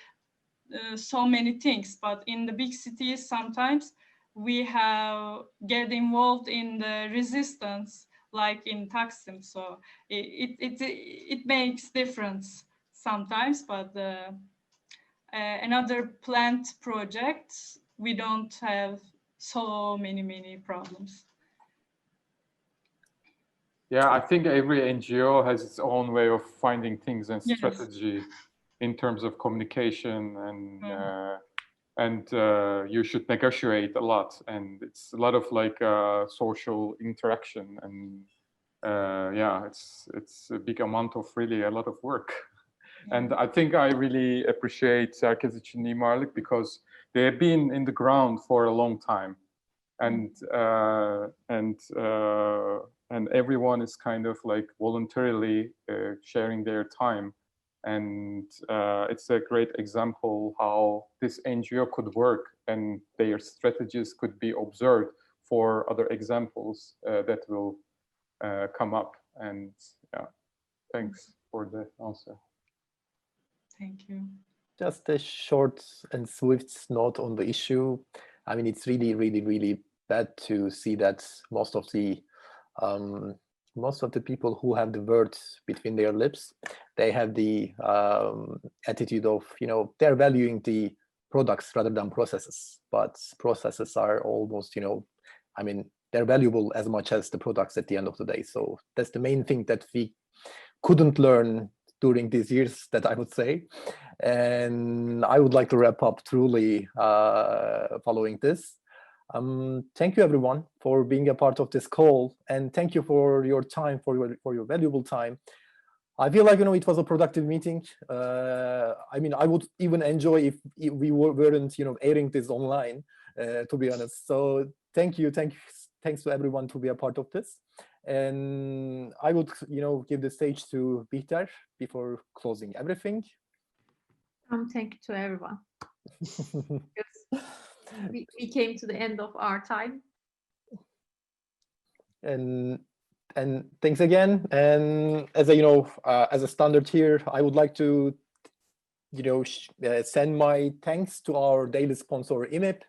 so many things. But in the big cities, sometimes we get involved in the resistance, like in Taksim. So it makes difference sometimes. But another plant projects, we don't have so many problems. Yeah, I think every NGO has its own way of finding things and Yes. strategy in terms of communication, and you should negotiate a lot, and it's a lot of like social interaction, and yeah, it's a big amount of really a lot of work. And I think I really appreciate Herkes için Mimarlık because they have been in the ground for a long time, and everyone is kind of like voluntarily sharing their time. And it's a great example how this NGO could work, and their strategies could be observed for other examples that will come up. And yeah, thanks for the answer. Thank you. Just a short and swift note on the issue. I mean, it's really bad to see that most of the people who have the words between their lips, they have the attitude of, they're valuing the products rather than processes. But processes are almost, I mean, they're valuable as much as the products at the end of the day. So that's the main thing that we couldn't learn during these years, that I would say. And I would like to wrap up truly following this. Thank you everyone for being a part of this call, and thank you for your time, for your valuable time. I feel like, it was a productive meeting. I mean, I would even enjoy if we weren't, airing this online, to be honest. So thanks to everyone to be a part of this. And I would, give the stage to Bihter before closing everything. Thank you to everyone. We came to the end of our time. And thanks again. And as as a standard here, I would like to, send my thanks to our daily sponsor IMIP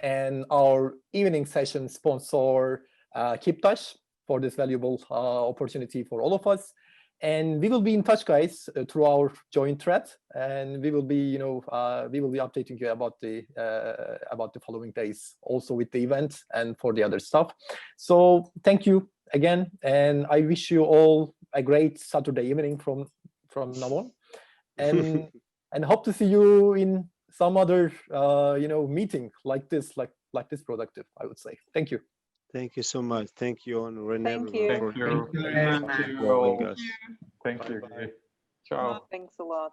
and our evening session sponsor Kiptaş for this valuable opportunity for all of us. And we will be in touch, guys, through our joint thread, and we will be, updating you about the following days, also with the event and for the other stuff. So thank you again, and I wish you all a great Saturday evening from now on, and hope to see you in some other, meeting like this productive, I would say. Thank you. Thank you so much. Thank you, Onur and Thank everyone you. for Thank you. involving us. Thank you. Ciao. Thanks a lot.